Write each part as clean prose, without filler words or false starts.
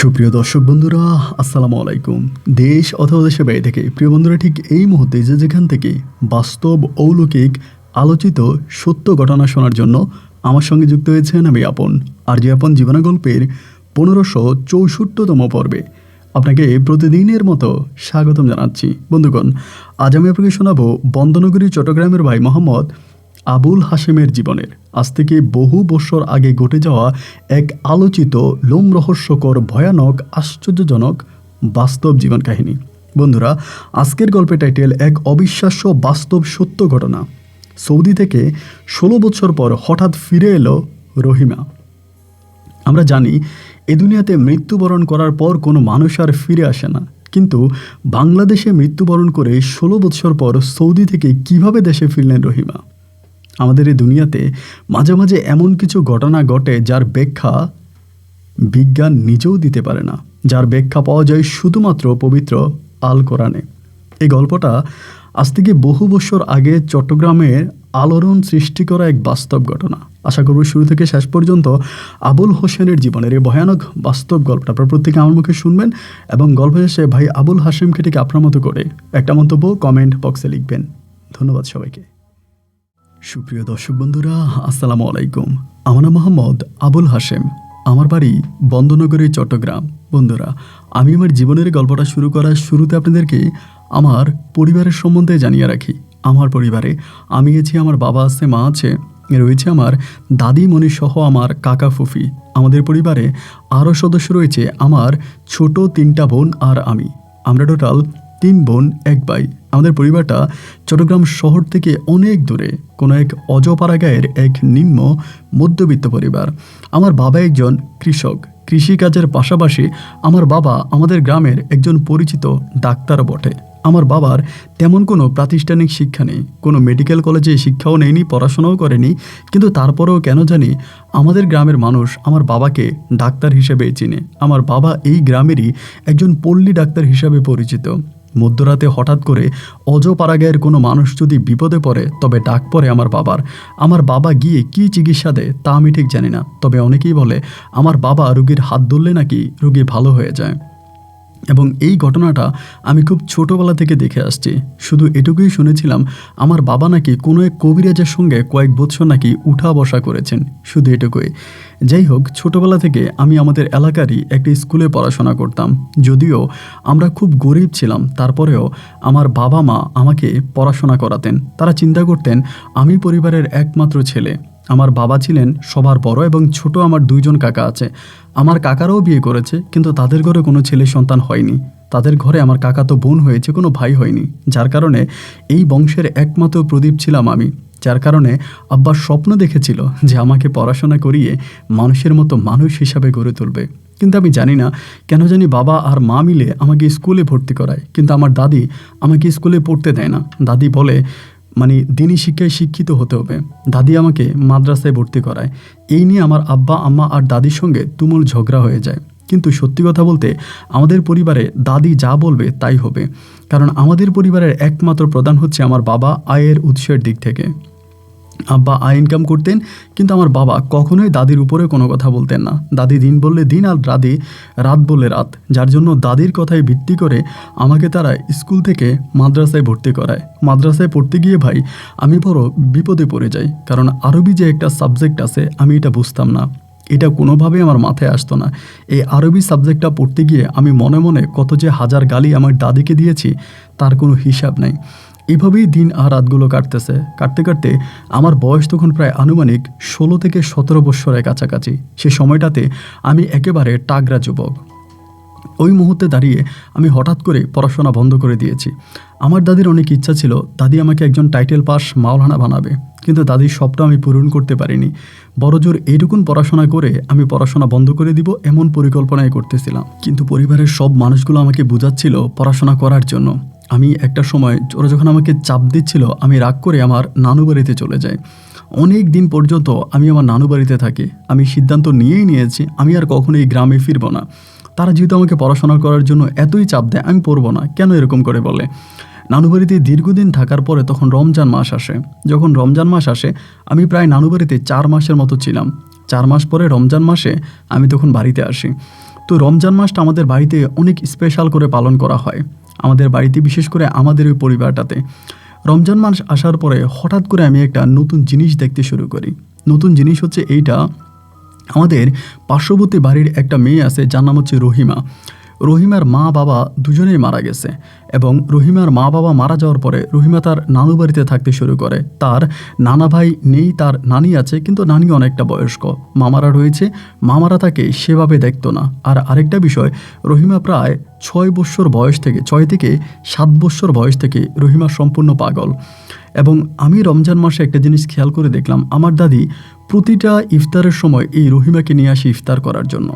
সুপ্রিয় দর্শক বন্ধুরা, আসসালামু আলাইকুম। দেশ অথবা দেশের বাইরে থেকে প্রিয় বন্ধুরা, ঠিক এই মুহূর্তে যেখান থেকে বাস্তব অলৌকিক আলোচিত সত্য ঘটনা শোনার জন্য আমার সঙ্গে যুক্ত হয়েছেন আমি আপন আর যে আপন জীবনা গল্পের 1564তম পর্বে আপনাকে প্রতিদিনের মতো স্বাগতম জানাচ্ছি। বন্ধুগণ, আজ আমি আপনাকে শোনাবো বন্দনগরী চট্টগ্রামের ভাই মোহাম্মদ আবুল হাশেমের জীবনের আজ থেকে বহু বছর আগে ঘটে যাওয়া এক আলোচিত লোমরহস্যকর ভয়ানক আশ্চর্যজনক বাস্তব জীবন কাহিনী। বন্ধুরা, আজকের গল্পের টাইটেল এক অবিশ্বাস্য বাস্তব সত্য ঘটনা। সৌদি থেকে 16 বছর পর হঠাৎ ফিরে এলো রহিমা। আমরা জানি এ দুনিয়াতে মৃত্যুবরণ করার পর কোনো মানুষ আর ফিরে আসে না, কিন্তু বাংলাদেশে মৃত্যুবরণ করে 16 বছর পর সৌদি থেকে কিভাবে দেশে ফিরলেন রহিমা? আমাদের এই দুনিয়াতে মাঝে মাঝে এমন কিছু ঘটনা ঘটে যার ব্যাখ্যা বিজ্ঞান নিজেও দিতে পারে না, যার ব্যাখ্যা পাওয়া যায় শুধুমাত্র পবিত্র আল কোরআনে। এই গল্পটা আজ থেকে বহু বছর আগে চট্টগ্রামের আলোড়ন সৃষ্টি করা এক বাস্তব ঘটনা। আশা করব শুরু থেকে শেষ পর্যন্ত আবুল হোসেনের জীবনের এই ভয়ানক বাস্তব গল্পটা আপনার প্রত্যেকে আমার মুখে শুনবেন এবং গল্প শেষে ভাই আবুল হাশেমকে ঠিক আপনার মতো করে একটা মন্তব্য কমেন্ট বক্সে লিখবেন। ধন্যবাদ সবাইকে। সুপ্রিয় দর্শক বন্ধুরা, আসসালামু আলাইকুম। আমার নাম মোহাম্মদ আবুল হাশেম, আমার বাড়ি বন্দনগরী চট্টগ্রাম। বন্ধুরা, আমি আমার জীবনের গল্পটা শুরু করার শুরুতে আপনাদেরকে আমার পরিবারের সম্বন্ধে জানিয়ে রাখি। আমার পরিবারে আমি আছি, আমার বাবা আছে, মা আছে, রয়েছে আমার দাদিমণি সহ আমার কাকা ফুফি। আমাদের পরিবারে আরও সদস্য রয়েছে আমার ছোট 3টা বোন আর আমি। আমরা টোটাল 3 বোন 1 ভাই। আমাদের পরিবারটা চট্টগ্রাম শহর থেকে অনেক দূরে কোনো এক অজপাড়া গায়ের এক নিম্ন মধ্যবিত্ত পরিবার। আমার বাবা একজন কৃষক। কৃষিকাজের পাশাপাশি আমার বাবা আমাদের গ্রামের একজন পরিচিত ডাক্তারও বটে। আমার বাবার তেমন কোনো প্রাতিষ্ঠানিক শিক্ষা নেই, কোনো মেডিকেল কলেজে শিক্ষাও নেয়নি, পড়াশোনাও করেনি, কিন্তু তারপরেও কেন জানি আমাদের গ্রামের মানুষ আমার বাবাকে ডাক্তার হিসেবে চিনে। আমার বাবা এই গ্রামেরই একজন পল্লী ডাক্তার হিসাবে পরিচিত। মধ্যরাতে হঠাৎ করে অজপাড়াগায়ের কোনো মানুষ যদি বিপদে পড়ে তবে ডাক পড়ে আমার বাবার। আমার বাবা গিয়ে কী চিকিৎসা দেয় তা আমি ঠিক জানি না, তবে অনেকেই বলে আমার বাবা রোগীর হাত ধরলে নাকি রোগী ভালো হয়ে যায়। এবং এই ঘটনাটা আমি খুব ছোটোবেলা থেকে দেখে আসছি। শুধু এটুকুই শুনেছিলাম আমার বাবা নাকি কোনো এক কবিরাজের সঙ্গে কয়েক বছর নাকি উঠা বসা করেছেন, শুধু এটুকুই। যাই হোক, ছোটোবেলা থেকে আমি আমাদের এলাকারই একটি স্কুলে পড়াশোনা করতাম। যদিও আমরা খুব গরিব ছিলাম, তারপরেও আমার বাবা মা আমাকে পড়াশোনা করাতেন। তারা চিন্তা করতেন আমি পরিবারের একমাত্র ছেলে। আমার বাবা ছিলেন সবার বড় এবং ছোট আমার 2 জন কাকা আছে। আমার কাকারাও বিয়ে করেছে, কিন্তু তাদের ঘরে কোনো ছেলে সন্তান হয়নি। তাদের ঘরে আমার কাকা তো বোন হয়েছে, কোনো ভাই হয়নি, যার কারণে এই বংশের একমাত্র প্রদীপ ছিলাম আমি। যার কারণে আব্বা স্বপ্ন দেখেছিল যে আমাকে পড়াশোনা করিয়ে মানুষের মতো মানুষ হিসাবে গড়ে তুলবে। কিন্তু আমি জানি না কেন জানি বাবা আর মা মিলে আমাকে স্কুলে ভর্তি করায়, কিন্তু আমার দাদি আমাকে স্কুলে পড়তে দেয় না। দাদি বলে দিনী শিক্ষায় শিক্ষিত হতে হবে। দাদি আমাকে মাদ্রাসায় ভর্তি করায়। এই নিয়ে আমার আব্বা আম্মা আর দাদির সঙ্গে তুমুল ঝগড়া হয়ে যায়। কিন্তু সত্যি কথা বলতে আমাদের পরিবারে দাদি যা বলবে তাই হবে, কারণ আমাদের পরিবারের একমাত্র প্রধান হচ্ছে আমার বাবা আয়ের উৎসের দিক থেকে। আব্বা আয় ইনকাম করতেন, কিন্তু আমার বাবা কখনোই দাদির উপরে কোনো কথা বলতেন না। দাদি দিন বললে দিন আর দাদি রাত বললে রাত, যার জন্য দাদির কথায় ভিত্তি করে আমাকে তারা স্কুল থেকে মাদ্রাসায় ভর্তি করায়। মাদ্রাসায় পড়তে গিয়ে ভাই আমি বড় বিপদে পড়ে যাই, কারণ আরবি যে একটা সাবজেক্ট আছে আমি এটা বুঝতাম না, এটা কোনোভাবেই আমার মাথায় আসতো না। এই আরবি সাবজেক্টটা পড়তে গিয়ে আমি মনে মনে কত যে হাজার গালি আমার দাদিকে দিয়েছি তার কোনো হিসাব নাই। এইভাবেই দিন আর রাতগুলো কাটতেছে। কাটতে কাটতে আমার বয়স তখন প্রায় আনুমানিক 16 থেকে 17 বৎসরের কাছাকাছি। সে সময়টাতে আমি একেবারে টাগরা যুবক। ওই মুহূর্তে দাঁড়িয়ে আমি হঠাৎ করে পড়াশোনা বন্ধ করে দিয়েছি। আমার দাদির অনেক ইচ্ছা ছিল দাদি আমাকে একজন টাইটেল পাস মাওলানা বানাবে, কিন্তু দাদির স্বপ্ন আমি পূরণ করতে পারিনি। বড়জোর এইটুকুন পড়াশোনা করে আমি পড়াশোনা বন্ধ করে দিব এমন পরিকল্পনাই করতেছিলাম, কিন্তু পরিবারের সব মানুষগুলো আমাকে বুঝাচ্ছিল পড়াশোনা করার জন্য। আমি একটা সময় ওরা যখন আমাকে চাপ দিচ্ছিল আমি রাগ করে আমার নানু বাড়িতে চলে যাই। অনেক দিন পর্যন্ত আমি আমার নানু বাড়িতে থাকি। আমি সিদ্ধান্ত নিয়েই নিয়েছি আমি আর কখনো এই গ্রামে ফিরবো না। তারা যেহেতু আমাকে পড়াশোনা করার জন্য এতই চাপ দেয়, আমি পড়বো না কেন এরকম করে বলে। নানু বাড়িতে দীর্ঘদিন থাকার পরে তখন রমজান মাস আসে। যখন রমজান মাস আসে আমি প্রায় নানু বাড়িতে 4 মাসের মতো ছিলাম। 4 মাস পরে রমজান মাসে আমি তখন বাড়িতে আসি। তো রমজান মাসটা আমাদের বাড়িতে অনেক স্পেশাল করে পালন করা হয়। আমাদের বাড়িতে বিশেষ করে আমাদের ওই পরিবারটাতে রমজান মাস আসার পরে হঠাৎ করে আমি একটা নতুন জিনিস দেখতে শুরু করি। নতুন জিনিস হচ্ছে এইটা, আমাদের পার্শ্ববর্তী বাড়ির একটা মেয়ে আছে যার নাম হচ্ছে রহিমা। রহিমার মা বাবা দুজনেই মারা গেছে এবং রহিমার মা বাবা মারা যাওয়ার পরে রহিমা তার নানু বাড়িতে থাকতে শুরু করে। তার নানা ভাই নেই, তার নানি আছে, কিন্তু নানি অনেকটা বয়স্ক। মামারা রয়েছে, মামারা তাকে সেভাবে দেখতো না। আর আরেকটা বিষয়, রহিমা প্রায় 6 থেকে 7 বছর বয়স থেকে রহিমা সম্পূর্ণ পাগল। এবং আমি রমজান মাসে একটা জিনিস খেয়াল করে দেখলাম, আমার দাদি প্রতিটা ইফতারের সময় এই রহিমাকে নিয়ে আসে ইফতার করার জন্য।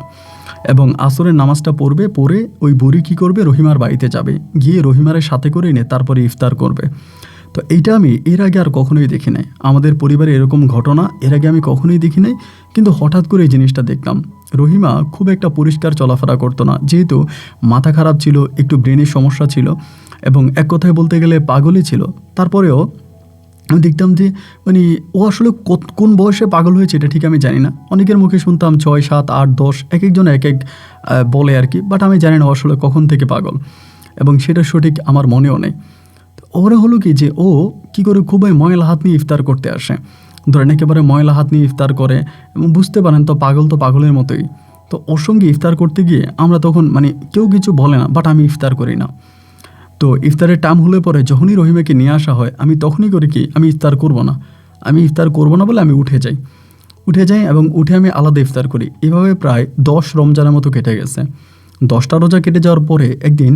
এবং আসরের নামাজটা পড়ে ওই বুড়ি কী করবে, রহিমার বাড়িতে যাবে, গিয়ে রহিমারের সাথে করে এনে তারপরে ইফতার করবে। তো এইটা আমি এর আগে আর কখনোই দেখি নাই। আমাদের পরিবারে এরকম ঘটনা এর আগে আমি কখনোই দেখি নাই, কিন্তু হঠাৎ করে এই জিনিসটা দেখলাম। রহিমা খুব একটা পরিষ্কার চলাফেরা করতো না, যেহেতু মাথা খারাপ ছিল, একটু ব্রেনের সমস্যা ছিল এবং এক কথায় বলতে গেলে পাগলই ছিল। তারপরেও আমি দেখতাম যে মানে ও আসলে কোন বয়সে পাগল হয়েছে এটা ঠিক আমি জানি না। অনেকের মুখে শুনতাম 6, 7, 8, 10, এক একজন এক এক বলে আর কি, বাট আমি জানি না ও আসলে কখন থেকে পাগল এবং সেটা সঠিক আমার মনেও নেই। ওরা হলো কি যে ও কী করে খুবই ময়লা হাত নিয়ে ইফতার করতে আসে, ধরেন একেবারে ময়লা হাত নিয়ে ইফতার করে এবং বুঝতে পারেন তো পাগলের মতোই। তো ওর সঙ্গে ইফতার করতে গিয়ে আমরা তখন মানে কেউ কিছু বলে না, বাট আমি ইফতার করি না। তো ইফতারের টাইম হলে পরে যখনই রহিমাকে নিয়ে আসা হয় আমি তখনই করি কি, আমি ইফতার করব না বলে আমি উঠে যাই এবং উঠে আমি আলাদা ইফতার করি। এভাবে প্রায় 10 রমজানের মতো কেটে গেছে। 10টা রোজা কেটে যাওয়ার পরে একদিন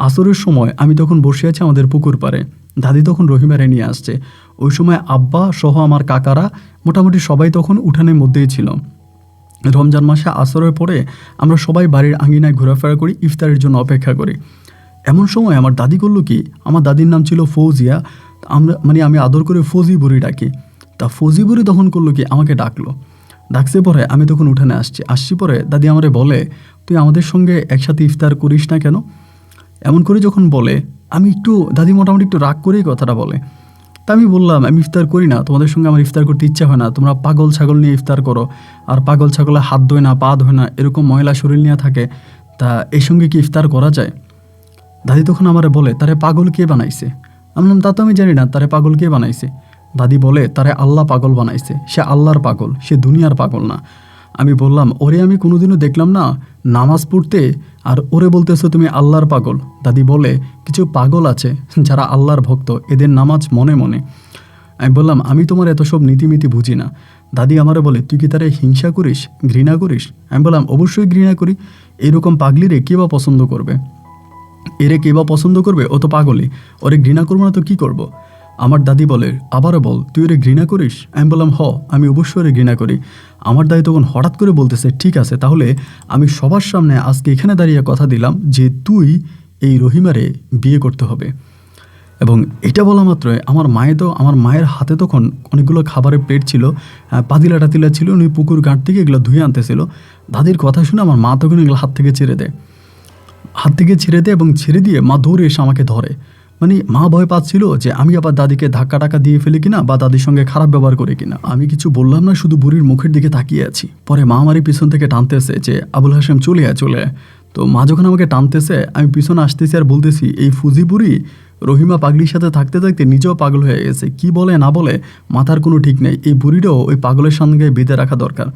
আসরের সময় আমি তখন বসে আছি আমাদের পুকুর পাড়ে, দাদি তখন রহিমারে নিয়ে আসছে। ওই সময় আব্বা সহ আমার কাকারা মোটামুটি সবাই তখন উঠানের মধ্যেই ছিল। রমজান মাসে আসরের পরে আমরা সবাই বাড়ির আঙিনায় ঘোরাফেরা করি, ইফতারের জন্য অপেক্ষা করি। এমন সময় আমার দাদি করলো কি, আমার দাদির নাম ছিল ফৌজিয়া, আমি আদর করে ফৌজি বুড়ি ডাকি। তা ফৌজি বুড়ি তখন করলো কি, আমাকে ডাকছে পরে আমি তখন উঠানে আসছি পরে দাদি আমারে বলে, তুই আমাদের সঙ্গে একসাথে ইফতার করিস না কেন? এমন করে যখন বলে আমি দাদি মোটামুটি একটু রাগ করেই কথাটা বলে। তা আমি বললাম, আমি ইফতার করি না, তোমাদের সঙ্গে আমার ইফতার করতে ইচ্ছা হয় না, তোমরা পাগল ছাগল নিয়ে ইফতার করো, আর পাগল ছাগলে হাত ধোয় না, পা ধোয় না, এরকম ময়লা শরীর নিয়ে থাকে, তা এই সঙ্গে কি ইফতার করা যায়? দাদি তখন আমারে বলে, তারে পাগল কে বানাইছে? আমি বললাম, তা তো আমি জানি না, তারে পাগল কে বানাইছে? দাদি বলে, তারে আল্লাহ পাগল বানাইছে, সে আল্লাহর পাগল, সে দুনিয়ার পাগল না। আমি বললাম, ওরে আমি কোনোদিনও দেখলাম না নামাজ পড়তে, আর ওরে বলতেছো তুমি আল্লাহর পাগল? দাদি বলে, কিছু পাগল আছে যারা আল্লাহর ভক্ত, এদের নামাজ মনে মনে। আমি বললাম, আমি তোমার এত সব নীতিমিতি বুঝি না। দাদি আমারে বলে, তুই কি তারে হিংসা করিস, ঘৃণা করিস? আমি বললাম, অবশ্যই ঘৃণা করি, এইরকম পাগলিরে কে বা পছন্দ করবে? ও তো পাগলই, ওরে ঘৃণা করবো না তো কি করব? আমার দাদি বলে, আবারও বল, তুই ওরে ঘৃণা করিস? আমি বললাম, আমি অবশ্যই ওরে ঘৃণা করি। আমার দাদি তখন হঠাৎ করে বলতেছে, ঠিক আছে, তাহলে আমি সবার সামনে আজকে এখানে দাঁড়িয়ে কথা দিলাম যে তুই এই রহিমারে বিয়ে করতে হবে। এবং এটা বলা মাত্রই আমার মায়ের হাতে তখন অনেকগুলো খাবারের প্লেট ছিল, পাতিলা টাতিলা ছিল, উনি পুকুর ঘাট থেকে এগুলো ধুয়ে আনতেছিল। দাদির কথা শুনে আমার মা তখন এগুলো হাত থেকে ছেড়ে দেয় এবং ছেড়ে দিয়ে মা দৌড়ে এসে আমাকে ধরে। মানে মা ভয় পাচ্ছিল যে আমি আবার দাদিকে ধাক্কা টাক্কা দিয়ে ফেলি কিনা বা দাদির সঙ্গে খারাপ ব্যবহার করি কিনা। আমি কিছু বললাম না, শুধু বুড়ির মুখের দিকে তাকিয়ে আছি। পরে মা আমারই পিছন থেকে টানতেছে যে আবুল হাশেম চলে আয়। তো মা যখন আমাকে টানতেছে আমি পিছনে আসতেছি আর বলতেছি, এই ফুজি বুড়ি রহিমা পাগলির সাথে থাকতে থাকতে নিজেও পাগল হয়ে গেছে, কি বলে না বলে মাথার কোনো ঠিক নেই, এই বুড়িটাও ওই পাগলের সঙ্গে বেঁধে রাখা দরকার।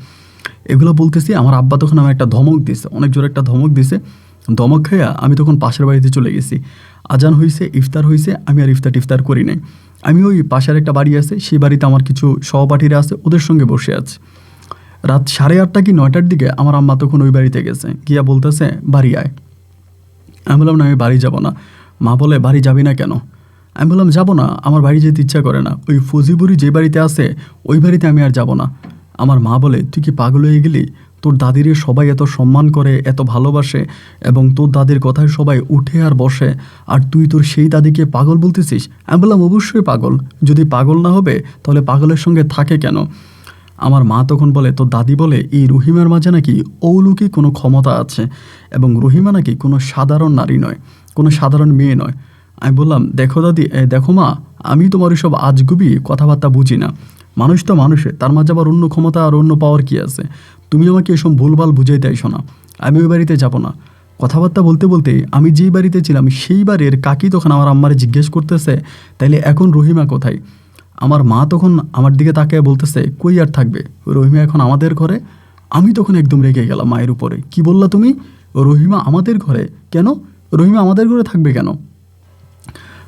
এগুলো বলতেছি, আমার আব্বা তখন আমার একটা ধমক দিছে, অনেক জোরে একটা ধমক দিছে। ধমক খাইয়া আমি তখন পাশের বাড়িতে চলে গেছি। আজান হয়েছে, ইফতার হয়েছে, আমি আর ইফতার করি নাই। আমি ওই পাশের একটা বাড়ি আছে, সেই বাড়িতে আমার কিছু সহপাঠীরা আছে, ওদের সঙ্গে বসে আছি। রাত 8:30 কি 9টার দিকে আমার আম্মা তখন ওই বাড়িতে গেছে, গিয়া বলতেছে, বাড়ি আয়। আমি বললাম, না আমি বাড়ি যাব না। মা বলে, বাড়ি যাবি না কেন? আমি বললাম, যাব না, আমার বাড়ি যেতে ইচ্ছা করে না, ওই ফজিবুরি যে বাড়িতে আছে ওই বাড়িতে আমি আর যাব না। আমার মা বলে, তুই কি পাগল হয়ে গেলি? তোর দাদিরে সবাই এত সম্মান করে, এত ভালোবাসে এবং তোর দাদির কথায় সবাই উঠে আর বসে, আর তুই তোর সেই দাদিকে পাগল বলতেছিস? আমি বললাম, অবশ্যই পাগল, যদি পাগল না হবে তাহলে পাগলের সঙ্গে থাকে কেন? আমার মা তখন বলে, তোর দাদি বলে এই রহিমার মাঝে নাকি অলৌকিক কোনো ক্ষমতা আছে এবং রহিমা নাকি কোনো সাধারণ নারী নয়, কোনো সাধারণ মেয়ে নয়। আমি বললাম, দেখো দাদি, দেখো মা, আমি তোমার ওইসব আজগুবি কথাবার্তা বুঝি না। মানুষ তো মানুষে, তার মাঝে আবার অন্য ক্ষমতা আর অন্য পাওয়ার কী আছে? তুমি আমাকে এসব ভুলভাল বুঝাইতে আইসো না। আমি ওই বাড়িতে যাব না। কথাবার্তা বলতে বলতে আমি যেই বাড়িতে ছিলাম সেই বাড়ির কাকি তখন আমার আম্মারে জিজ্ঞেস করতেছে, তাইলে এখন রহিমা কোথায়? আমার মা তখন আমার দিকে তাকিয়ে বলতেছে, কই আর থাকবে, রহিমা এখন আমাদের ঘরে। আমি তখন একদম রেগে গেলাম মায়ের উপরে। কি বললা তুমি? রহিমা আমাদের ঘরে? কেন? রহিমা আমাদের ঘরে থাকবে কেন?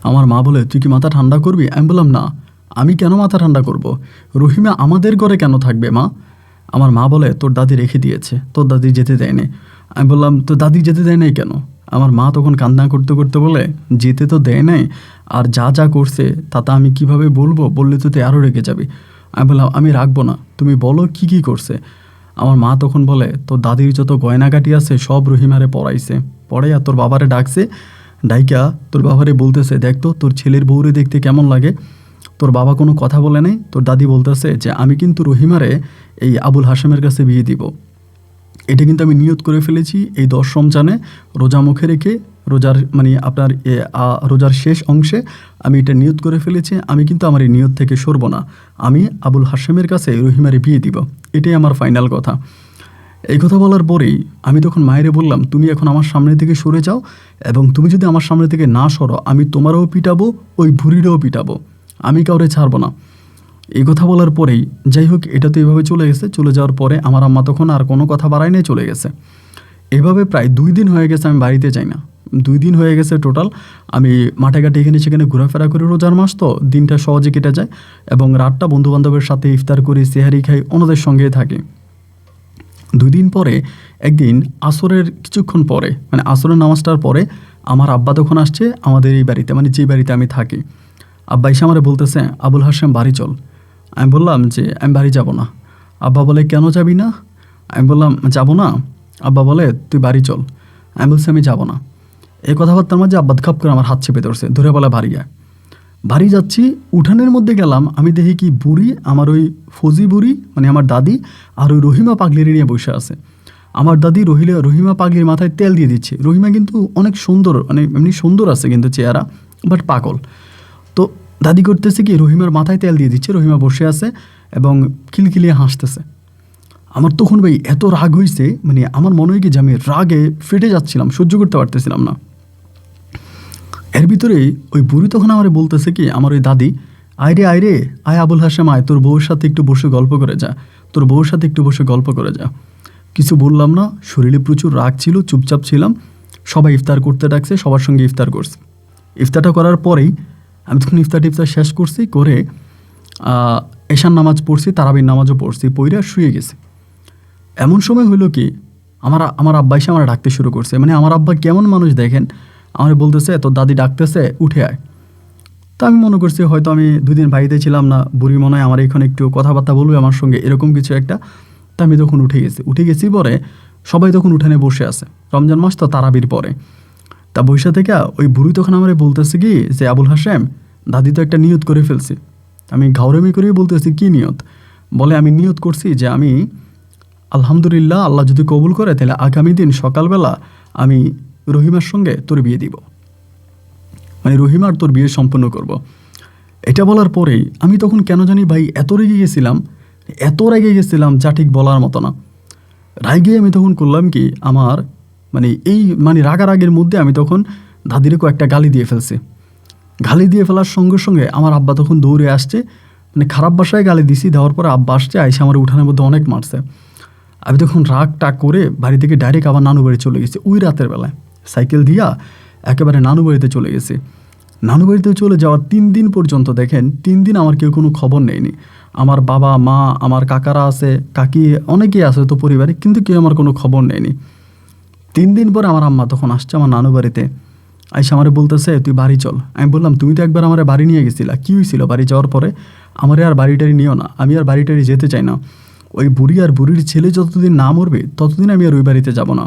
আমার মা বলে, তুই কি মাথা ঠান্ডা করবি? আমি বললাম, না, আমি কেন মাথা ঠান্ডা করব? রহিমা আমাদের ঘরে কেন থাকবে মা? আমার মা বলে, তোর দাদি রেখে দিয়েছে, তোর দাদি যেতে দেয়নি। আমি বললাম, তোর দাদি যেতে দেয় নাই কেন? আমার মা তখন কান্না করতে করতে বলে, যেতে তো দেয় নাই, আর যা যা করছে তাতে আমি কিভাবে বলবো, বললে তো তুই আরও রেগে যাবি। আমি বললাম, আমি রাখবো না, তুমি বলো কি কি করছে। আমার মা তখন বলে, তোর দাদির যত গয়নাগাটি আছে সব রহিমারে পড়াইছে, পড়াইয়া তোর বাবারে ডাকছে, ডাইকা তোর বাবারে বলতেছে, দেখ তো তোর ছেলের বউরে দেখতে কেমন লাগে। তোর বাবা কোনো কথা বলে নাই। তোর দাদি বলতেছে যে আমি কিন্তু রহিমারে এই আবুল হাশেমের কাছে বিয়ে দিব। এটা কিন্তু আমি নিয়ত করে ফেলেছি এই 10 রমজানে রোজা মুখে রেখে, রোজার মানে আপনার রোজার শেষ অংশে আমি এটা নিয়ত করে ফেলেছি। আমি কিন্তু আমার এই নিয়ত থেকে সরব না। আমি আবুল হাশেমের কাছে রহিমারে বিয়ে দিব, এটাই আমার ফাইনাল কথা। এই কথা বলার পরেই আমি তখন মায়েরে বললাম, তুমি এখন আমার সামনে থেকে সরে যাও, এবং তুমি যদি আমার সামনে থেকে না সরো আমি তোমারও পিটাবো, ওই ভুঁড়িরও পিটাবো, আমি কাউরে ছাড়বো না। এই কথা বলার পরেই যাই হোক, এটা তো এভাবে চলে গেছে। চলে যাওয়ার পরে আমার আম্মা তখন আর কোনো কথা বাড়ায় নিয়ে চলে গেছে। এভাবে প্রায় 2 দিন হয়ে গেছে আমি বাড়িতে যাই না। 2 দিন হয়ে গেছে টোটাল। আমি মাঠে ঘাটে এখানে সেখানে ঘোরাফেরা করি, রোজার মাস তো দিনটা সহজে কেটে যায়, এবং রাতটা বন্ধুবান্ধবের সাথে ইফতার করি, সেহারি খাই, ওনাদের সঙ্গেই থাকি। 2 দিন পরে একদিন আসরের কিছুক্ষণ পরে, মানে আসরের নামাজটার পরে আমার আব্বা তখন আসছে আমাদের এই বাড়িতে, মানে যে বাড়িতে আমি থাকি। আব্বা এসে আমারে বলতেছে, আবুল হাশেম বাড়ি চল। আমি বললাম যে আমি বাড়ি যাব না। আব্বা বলে, কেন যাবি না? আমি বললাম, যাব না। আব্বা বলে, তুই বাড়ি চল। আমি বলছি, আমি যাব না। এই কথাবার্তার মাঝে আব্বা খাপ করে আমার হাত চেপে ধরছে, ধরে বলে, বাড়ি আয়। বাড়ি যাচ্ছি, উঠানের মধ্যে গেলাম, আমি দেখি কি বুড়ি, আমার ওই ফজি বুড়ি মানে আমার দাদি, আর ওই রহিমা পাগলির নিয়ে বসে আছে। আমার দাদি রহিমা পাগলির মাথায় তেল দিয়ে দিচ্ছে। রহিমা কিন্তু অনেক সুন্দর, মানে এমনি সুন্দর আছে কিন্তু চেহারা, বাট পাগল। তো দাদি করতেছে কি, রহিমার মাথায় তেল দিয়ে দিচ্ছে, রহিমা বসে আছে এবং খিলখিলিয়ে হাসতেছে। আমার তখন ভাই এত রাগ হয়েছে, মানে আমার মনে হয় কি যে আমি রাগে ফেটে যাচ্ছিলাম, সহ্য করতে পারতেছিলাম না। এর ভিতরেই ওই বুড়ি তখন আমার বলতেছে কি, আমার ওই দাদি, আয় রে আয় আবুল হাশেম আয়, তোর বউর সাথে একটু বসে গল্প করে যা, তোর বউর সাথে একটু বসে গল্প করে যা। কিছু বললাম না, শরীরে প্রচুর রাগ ছিল, চুপচাপ ছিলাম। সবাই ইফতার করতে ডাকছে, সবার সঙ্গে ইফতার করছে। ইফতারটা করার পরেই আমি তখন ইফতার শেষ করছি, করে এশার নামাজ পড়ছি, তারাবির নামাজও পড়ছি, পইরা শুয়ে গেছি। এমন সময় হইলো কি, আমার আব্বা এসে আমার ডাকতে শুরু করছে। মানে আমার আব্বা কেমন মানুষ দেখেন, আমার বলতেছে, তোর দাদি ডাকতেছে, উঠে আয়। তো আমি মনে করছি হয়তো আমি 2 দিন বাড়িতে ছিলাম না, বুড়ি মনে হয় আমার এখানে একটু কথাবার্তা বলবে আমার সঙ্গে, এরকম কিছু একটা। তা আমি তখন উঠে গেছি পরে সবাই তখন উঠানে বসে আছে, রমজান মাস তো, তারাবির পরে। তা বৈশা থেকে ওই বুড়ি তখন আমার বলতেছে কি যে, আবুল হাশেম, দাদি তো একটা নিয়ত করে ফেলছি। আমি ঘাউরামি করেই বলতেছি, কি নিয়ত? বলে, আমি নিয়ত করছি যে আমি আলহামদুলিল্লাহ, আল্লাহ যদি কবুল করে তাহলে আগামী দিন সকালবেলা আমি রহিমার সঙ্গে তোর বিয়ে দিব, মানে রহিমার তোর বিয়ে সম্পন্ন করব। এটা বলার পরেই আমি তখন কেন জানি ভাই এত রেগে গেছিলাম যা ঠিক বলার মতো না। রাগে আমি তখন করলাম কি, আমার মানে রাগারাগের মধ্যে আমি তখন দাদিরে কয়েকটা গালি দিয়ে ফেলছি। গালি দিয়ে ফেলার সঙ্গে সঙ্গে আমার আব্বা তখন দৌড়ে আসছে, মানে খারাপ ভাষায় গালি দিছি, দেওয়ার পরে আব্বা আসছে, আইসা আমার উঠানের মধ্যে অনেক মারছে। আমি তখন রাগ টাগ করে বাড়ি থেকে ডাইরেক্ট আবার নানু বাড়ি চলে গেছি। ওই রাতের বেলায় সাইকেল দিয়া একেবারে নানু বাড়িতে চলে গেছি। নানু বাড়িতে চলে যাওয়ার 3 দিন পর্যন্ত, দেখেন 3 দিন আমার কেউ কোনো খবর নেয়নি। আমার বাবা মা, আমার কাকারা আছে, কাকি, অনেকেই আছে তো পরিবারে, কিন্তু কেউ আমার কোনো খবর নেয়নি। 3 দিন পরে আমার আম্মা তখন আসছে আমার নানু বাড়িতে, আইসা আমারে বলতেছে, তুই বাড়ি চল। আমি বললাম, তুমি তো একবার আমার বাড়ি নিয়ে গেছিলা, কী হয়েছিল বাড়ি যাওয়ার পরে? আমারে আর বাড়িটারি নিও না, আমি আর বাড়িটারি যেতে চাই না। ওই বুড়ি আর বুড়ির ছেলে যতদিন না মরবে ততদিন আমি আর ওই বাড়িতে যাব না।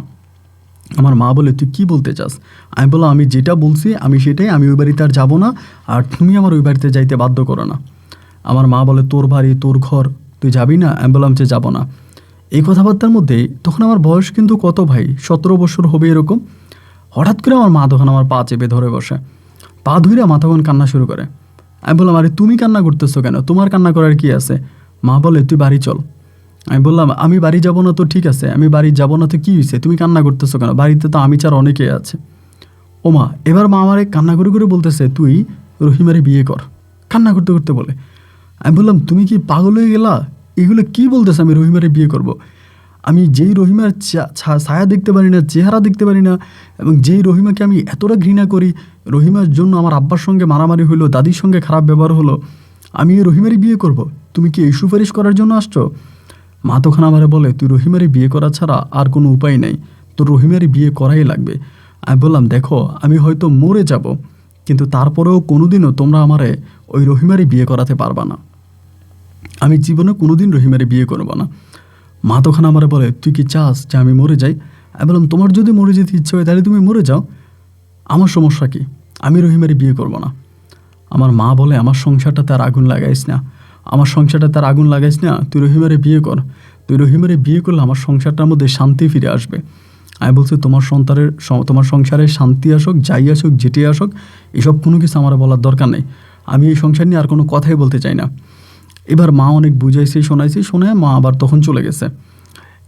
আমার মা বলে, তুই কি বলতে চাস? আমি বললাম, আমি যেটা বলছি আমি সেটাই, আমি ওই বাড়িতে আর যাবো না, আর তুমি আমার ওই বাড়িতে যাইতে বাধ্য করো না। আমার মা বলে, তোর বাড়ি তোর ঘর, তুই যাবি না? আমি বললাম যে যাবো না। এই কথাবার্তার মধ্যে তখন আমার বয়স কিন্তু কত ভাই, 17 বছর হবে এরকম। হঠাৎ করে আমার মা তখন আমার পা চেপে ধরে বসে, পা ধুইরা মা তখন কান্না শুরু করে। আমি বললাম, আরে তুমি কান্না করতেছো কেন? তোমার কান্না করার কি আছে? মা বলে, তুই বাড়ি চল। আমি বললাম, আমি বাড়ি যাব না তো ঠিক আছে, আমি বাড়ি যাব না তো কী হয়েছে, তুমি কান্না করতেছো কেন, বাড়িতে তো আমি ছাড়া অনেকেই আছে। ওমা, এবার মা আমারে কান্না করে করে বলতেছে, তুই রহিমারে বিয়ে কর, কান্না করতে করতে বলে। আমি বললাম, তুমি কি পাগল হয়ে গেলা, এগুলো কি বলতেছে, আমি রহিমারে বিয়ে করব? আমি যেই রহিমার ছায়া দেখতে পারি না, চেহারা দেখতে পারি না, এবং যেই রহিমাকে আমি এতটা ঘৃণা করি, রহিমার জন্য আমার আব্বার সঙ্গে মারামারি হলো, দাদির সঙ্গে খারাপ ব্যবহার হলো, আমি এই রহিমারই বিয়ে করব? তুমি কি এই সুপারিশ করার জন্য আসছো? মা তখন আমারে বলে, তুই রহিমারে বিয়ে করা ছাড়া আর কোনো উপায় নেই, তোর রহিমারে বিয়ে করাই লাগবে। আমি বললাম, দেখো আমি হয়তো মরে যাব, কিন্তু তারপরেও কোনোদিনও তোমরা আমারে ওই রহিমারে বিয়ে করাতে পারবা না, আমি জীবনে কোনোদিন রহিমারে বিয়ে করবো না। মা তখন আমারে বলে, তুই কি চাস যে আমি মরে যাই? আমি বললাম, তোমার যদি মরে যেতে ইচ্ছে হয় তাহলে তুমি মরে যাও, আমার সমস্যা কি, আমি রহিমারে বিয়ে করব না। আমার মা বলে, আমার সংসারটা তার আগুন লাগাইস না, আমার সংসারটা তার আগুন লাগাইস না, তুই রহিমারে বিয়ে কর, তুই রহিমারে বিয়ে করলে আমার সংসারটার মধ্যে শান্তি ফিরে আসবে। আমি বলছি, তোমার সংসারে শান্তি আসুক, যাই আসুক, যেটি আসুক, এসব কোনো কিছু আমার বলার দরকার নেই, আমি এই সংসার নিয়ে আর কোনো কথাই বলতে চাই না। এবার মা অনেক বুঝাইছি শুনে মা আবার তখন চলে গেছে।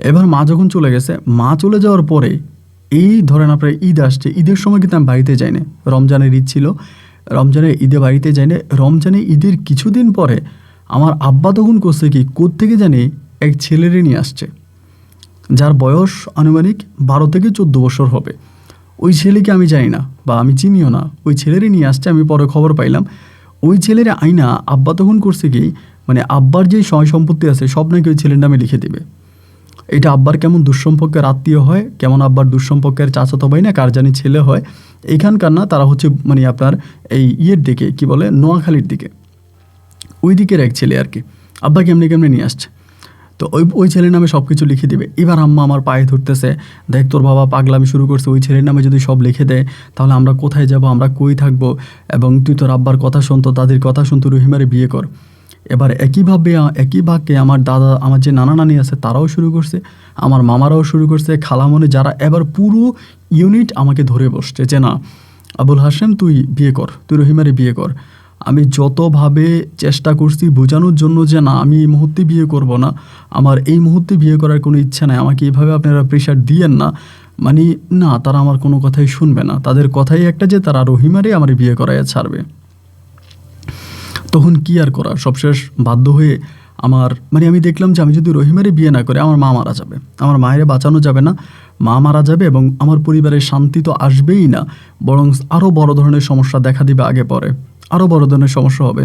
এবার মা যখন চলে গেছে, মা চলে যাওয়ার পরে এই ধরেন আপনার ঈদ আসছে, ঈদের সময় কিন্তু আমি বাড়িতে যাই না, রমজানের ঈদ ছিল, রমজানের ঈদে বাড়িতে যাই না। রমজানের ঈদের কিছুদিন পরে আমার আব্বা তখন করছে কি, কোত্থেকে জানি এক ছেলেরে নিয়ে আসছে, যার বয়স আনুমানিক 12 থেকে 14 বছর হবে। ওই ছেলেকে আমি জানি না বা আমি চিনিও না, ওই ছেলেরে নিয়ে আসছে, আমি পরে খবর পাইলাম। ওই ছেলের আইনা আব্বা তখন করছে কি, মানে আব্বার যে সয় সম্পত্তি আছে সব নাকি ওই ছেলের নামে লিখে দিবে। এটা আব্বার কেমন দুঃসম্পর্কের আত্মীয় হয়, কেমন আব্বার দুঃসম্পর্কের চাচাতো ভাই না কার জানি ছেলে হয়, এইখানকার না, তারা হচ্ছে মানে আপনার এই ইয়ের দিকে কি বলে, নোয়াখালীর দিকে, ওই দিকের এক ছেলে আর কি। আব্বা কেমনি কেমনি নিয়ে আসছে, তো ওই ছেলের নামে সব কিছু লিখে দিবে। এবার আম্মা আমার পায়ে ধরতেছে, দেখ তোর বাবা পাগলামি শুরু করছে, ওই ছেলের নামে যদি সব লিখে দেয় তাহলে আমরা কোথায় যাব, আমরা কই থাকবো, এবং তুই তোর আব্বার কথা শুনতো, তাদের কথা শুনতো, রহিমারে বিয়ে কর। এবার একই ভাগকে আমার দাদা, আমার যে নানা নানি আছে তারাও শুরু করছে, আমার মামারাও শুরু করছে, খালামনে যারা, এবার পুরো ইউনিট আমাকে ধরে বসছে যে না আবুল হাশেম তুই বিয়ে কর, তুই রহিমারে বিয়ে কর। আমি যতভাবে চেষ্টা করছি বোঝানোর জন্য যে না আমি এই মুহূর্তে বিয়ে করব না, আমার এই মুহূর্তে বিয়ে করার কোনো ইচ্ছা নাই, আমাকে এইভাবে আপনারা প্রেশার দিয়েন না, মানে না, তারা আমার কোনো কথাই শুনবে না, তাদের কথাই একটা যে তারা রহিমারে আমার বিয়ে করাইয়া ছাড়বে। তখন কি আর করার, সবশেষ বাধ্য হয়ে মানে আমি দেখলাম যে আমি যদি রহিমারে বিয়ে না করে আমার মা মারা যাবে, আমার মায়ের বাঁচানো যাবে না, মা মারা যাবে, এবং আমার পরিবারের শান্তি তো আসবেই না, বরং আরও বড় ধরনের সমস্যা দেখা দিবে, আগে পরে আরও বড় ধরনের সমস্যা হবে।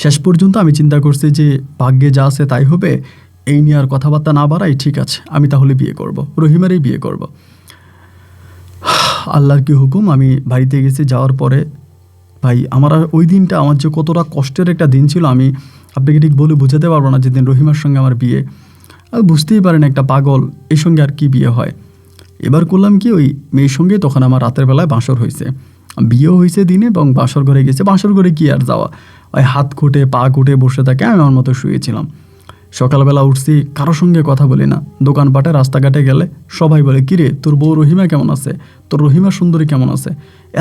শেষ পর্যন্ত আমি চিন্তা করছি যে ভাগ্যে যা আছে তাই হবে, এই নিয়ে আর কথাবার্তা না বাড়াই, ঠিক আছে আমি তাহলে বিয়ে করব, রহিমারেই বিয়ে করব। আল্লাহর কি হুকুম, আমি বাড়িতে গেছি, যাওয়ার পরে ভাই আমার আর ওই দিনটা আমার যে কতটা কষ্টের একটা দিন ছিল, আমি আপনাকে ঠিক বলে বোঝাতে পারবো না। যেদিন রহিমার সঙ্গে আমার বিয়ে, বুঝতেই পারেন একটা পাগল এই সঙ্গে আর কি বিয়ে হয়। এবার করলাম কি, ওই মেয়ের সঙ্গে তখন আমার রাতের বেলায় বাসর হয়েছে, বিয়েও হয়েছে দিনে, এবং বাসর ঘরে গেছে। বাসর ঘরে কি আর যাওয়া, ওই হাত খুঁটে পা খুঁটে বসে থাকে, আমি আমার মতো শুয়েছিলাম। সকালবেলা উঠছি, কারোর সঙ্গে কথা বলি না, দোকানপাটে রাস্তাঘাটে গেলে সবাই বলে, কিরে তোর বউ রহিমা কেমন আছে, তোর রহিমা সুন্দরী কেমন আছে।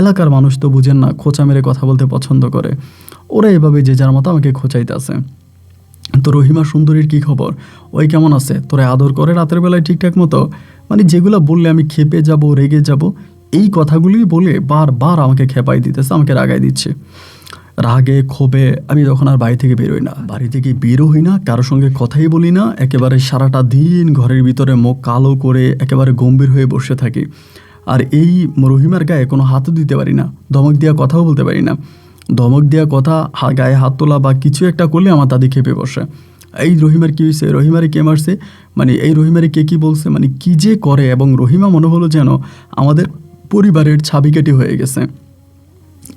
এলাকার মানুষ তো বুঝেন না, খোঁচা মেরে কথা বলতে পছন্দ করে, ওরা এভাবে যে যার মতো আমাকে খোঁচাইতে আছে। তো রহিমা সুন্দরীর কী খবর, ওই কেমন আছে, তোরা আদর করে রাতের বেলায় ঠিকঠাক মতো, মানে যেগুলো বললে আমি খেপে যাব, রেগে যাব, এই কথাগুলি বলে বারবার আমাকে খেপাই দিতেছে, আমাকে রাগাই দিচ্ছে। রাগে ক্ষোভে আমি তখন আর বাড়ি থেকে বেরোই না, বাড়ি থেকে বেরো হই না, কারোর সঙ্গে কথাই বলি না, একেবারে সারাটা দিন ঘরের ভিতরে মুখ কালো করে একেবারে গম্ভীর হয়ে বসে থাকি। আর এই রহিমার গায়ে কোনো হাতও দিতে পারি না, ধমক দেওয়া কথাও বলতে পারি না। ধমক দেওয়া কথা, গায়ে হাত তোলা বা কিছু একটা করলে আমার দাদি খেপে বসে, এই রহিমার কী হয়েছে, রহিমারে কে মারছে, মানে এই রহিমারে কে কী বলছে, মানে কী যে করে। এবং রহিমা মনে হলো যেন আমাদের পরিবারের ছাবিকাঠি হয়ে গেছে।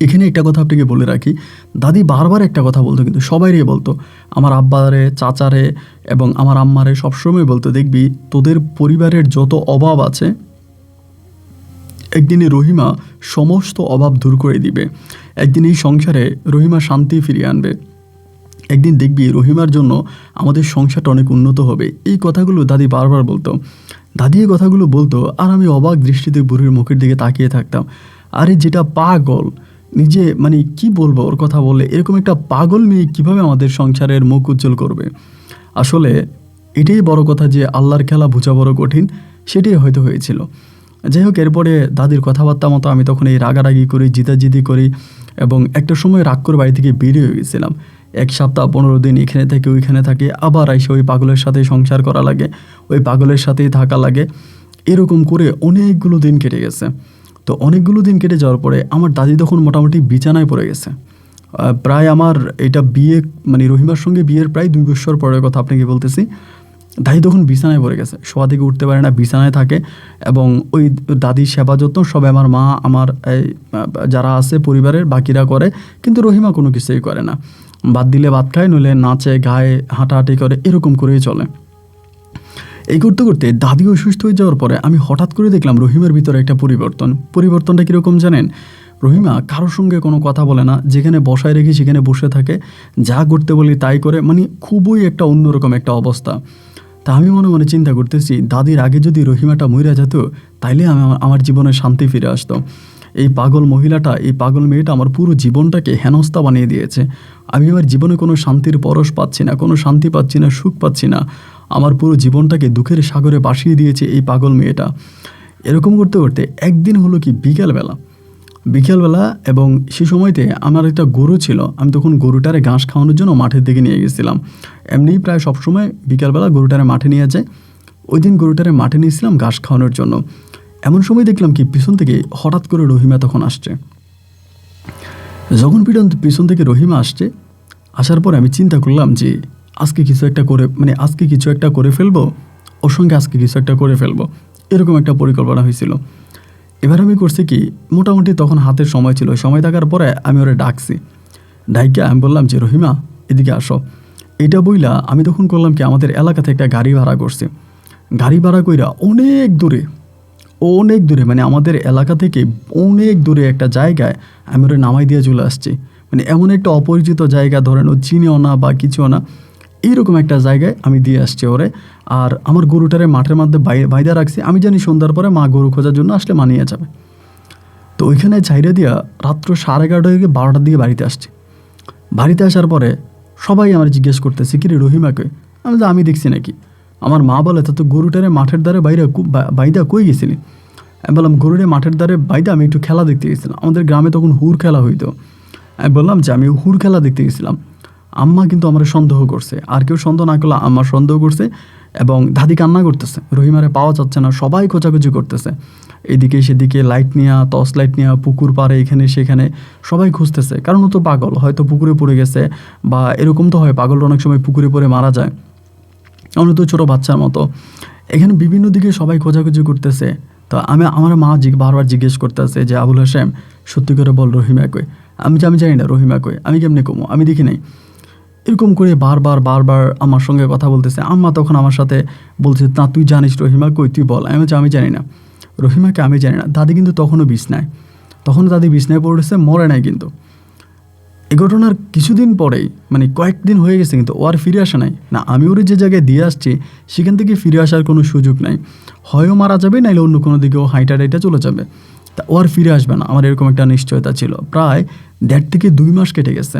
এখানে একটা কথা আপনাকে বলে রাখি, দাদি বারবার একটা কথা বলতো, কিন্তু সবাইরে বলতো, আমার আব্বারে, চাচারে এবং আমার আম্মারে সবসময় বলতো, দেখবি তোদের পরিবারের যত অভাব আছে একদিনে রহিমা সমস্ত অভাব দূর করে দিবে, একদিন এই সংসারে রহিমা শান্তি ফিরিয়ে আনবে, একদিন দেখবি রহিমার জন্য আমাদের সংসারটা অনেক উন্নত হবে। এই কথাগুলো দাদি বারবার বলতো। দাদি এই কথাগুলো বলতো আর আমি অবাক দৃষ্টিতে বুড়ির মুখের দিকে তাকিয়ে থাকতাম। আরে যেটা পাগল, নিজে মানে কি বলবো ওর কথা বললে, এরকম একটা পাগল মেয়ে কীভাবে আমাদের সংসারের মুখ উজ্জ্বল করবে। আসলে এটাই বড় কথা যে আল্লাহর খেলা বোঝা বড় কঠিন, সেটাই হয়তো হয়েছিল। যাই হোক, এরপরে দাদির কথাবার্তা মতো আমি তখন এই রাগারাগি করি, জিতাজিতি করি এবং একটা সময় রাগ করে বাড়ি থেকে বেরিয়ে হয়ে গেছিলাম। 1 সপ্তাহ 15 দিন এখানে থেকে ওইখানে থাকে, আবার এসে ওই পাগলের সাথে সংসার করা লাগে, ওই পাগলের সাথেই থাকা লাগে। এরকম করে অনেকগুলো দিন কেটে গেছে। তো অনেকগুলো দিন কেটে যাওয়ার পরে আমার দাদি তখন মোটামুটি বিছানায় পড়ে গেছে। প্রায় আমার এটা বিয়ে মানে রহিমার সঙ্গে বিয়ের প্রায় 2 বছর পরের কথা আপনাকে বলতেছি। দাদি তখন বিছানায় পড়ে গেছে, শোয়া থেকে উঠতে পারে না, বিছানায় থাকে এবং ওই দাদির সেবা যত্ন সবাই আমার মা, আমার এই যারা আছে পরিবারের বাকিরা করে, কিন্তু রহিমা কোনো কিছুই করে না। ভাত দিলে ভাত খায়, নইলে নাচে গায়ে হাঁটাহাঁটি করে, এরকম করেই চলে। এই করতে করতে দাদি অসুস্থ হয়ে যাওয়ার পরে আমি হঠাৎ করে দেখলাম রহিমার ভিতরে একটা পরিবর্তনটা কীরকম জানেন? রহিমা কারোর সঙ্গে কোনো কথা বলে না, যেখানে বসায় রেখে সেখানে বসে থাকে, যা করতে বলি তাই করে, মানে খুবই একটা অন্যরকম একটা অবস্থা। তা আমি মনে মনে চিন্তা করতেছি, দাদির আগে যদি রহিমাটা মইরা যেত তাইলে আমার জীবনে শান্তি ফিরে আসতো। এই পাগল মহিলাটা, এই পাগল মেয়েটা আমার পুরো জীবনটাকে হেনস্থা বানিয়ে দিয়েছে। আমি আমার জীবনে কোনো শান্তির পরশ পাচ্ছি না, কোনো শান্তি পাচ্ছি না, সুখ পাচ্ছি না। আমার পুরো জীবনটাকে দুঃখের সাগরে ভাসিয়ে দিয়েছে এই পাগল মেয়েটা। এরকম করতে করতে একদিন হলো কি বিকেলবেলা এবং সে সময়তে আমার একটা গরু ছিল, আমি তখন গরুটারে ঘাস খাওয়ানোর জন্য মাঠের দিকে নিয়ে গেছিলাম। এমনিই প্রায় সবসময় বিকেলবেলা গরুটারে মাঠে নিয়ে যায়। ওই দিন গরুটারে মাঠে নিয়েছিলাম ঘাস খাওয়ানোর জন্য। এমন সময় দেখলাম কি পিছন থেকে হঠাৎ করে রহিমা তখন আসছে। যখন পিছন থেকে রহিমা আসছে, আসার পরে আমি চিন্তা করলাম যে আজকে কিছু একটা করে ফেলবো, ওর সঙ্গে আজকে কিছু একটা করে ফেলবো, এরকম একটা পরিকল্পনা হয়েছিল। এবার আমি করছি কি, মোটামুটি তখন হাতের সময় ছিল, সময় থাকার পরে আমি ওরে ডাকছি। ডাইকে আমি বললাম যে রহিমা এদিকে আসো। এটা বইলা আমি তখন করলাম কি, আমাদের এলাকাতে একটা গাড়ি ভাড়া করছি। গাড়ি ভাড়া কইরা অনেক দূরে মানে আমাদের এলাকা থেকে অনেক দূরে একটা জায়গায় আমি ওরে নামাই দিয়ে চলে আসছি। মানে এমন একটা অপরিচিত জায়গা, ধরেন ও চিনেও না বা কিছুও না, এইরকম একটা জায়গায় আমি দিয়ে আসছি ওরে। আর আমার গরুটারে মাঠের মধ্যে বাইদা রাখছি, আমি জানি সন্ধ্যার পরে মা গরু খোঁজার জন্য আসলে মানিয়ে যাবে। তো ওইখানে ছাইড়ে দিয়া রাত্র 11:30 থেকে 12টার দিকে বাড়িতে আসছি। বাড়িতে আসার পরে সবাই আমার জিজ্ঞেস করতেছে, কি রে রহিমাকে? আমি দেখছি নাকি। আমার মা বলে, তা তো গরুটারে মাঠের দ্বারে বাইদা কই গেছিলি? আমি বললাম, গরুরে মাঠের দ্বারে বাইদা আমি একটু খেলা দেখতে গেছিলাম। আমাদের গ্রামে তখন হুর খেলা হইতো। আমি বললাম যে আমি হুর খেলা দেখতে গেছিলাম। আম্মা কিন্তু আমার সন্দেহ করছে, আর কেউ সন্দেহ না করলে আম্মা সন্দেহ করছে এবং দাদি কান্না করতেছে, রহিমারে পাওয়া যাচ্ছে না, সবাই খোঁজাখুঁজি করতেছে। এদিকে সেদিকে লাইট নিয়ে, টর্চ লাইট নিয়ে, পুকুর পাড়ে এখানে সেখানে সবাই খুঁজতেছে, কারণ ও তো পাগল, হয়তো পুকুরে পড়ে গেছে বা এরকম তো হয়, পাগল অনেক সময় পুকুরে পড়ে মারা যায়, অন্য তো ছোটো বাচ্চার মতো। এখানে বিভিন্ন দিকে সবাই খোঁজাখুঁজি করতেছে। তো আমার মা বারবার জিজ্ঞেস করতেছে যে আবুল হাসেম সত্যি করে বল রহিমা কই? আমি জানি না রহিমা কই, আমি কেমনে কমো, আমি দেখি নাই। এরকম করে বারবার আমার সঙ্গে কথা বলতেছে। আম্মা তখন আমার সাথে বলছে, না তুই জানিস রহিমা কই, তুই বল। আমি জানি না রহিমাকে, আমি জানি না। দাদি কিন্তু তখনও বিছনায় পড়েছে, মরে নাই কিন্তু। এই ঘটনার কিছুদিন পরেই, মানে কয়েকদিন হয়ে গেছে, কিন্তু ও আর ফিরে আসা নাই না। আমি ওর যে জায়গায় দিয়ে আসছি সেখান থেকে ফিরে আসার কোনো সুযোগ নাই, হয়ও মারা যাবে, নাইলে অন্য কোনো দিকে ও হাইটা চলে যাবে। তা ও আর ফিরে আসবে না, আমার এরকম একটা নিশ্চয়তা ছিল। প্রায় 1.5 থেকে 2 মাস কেটে গেছে।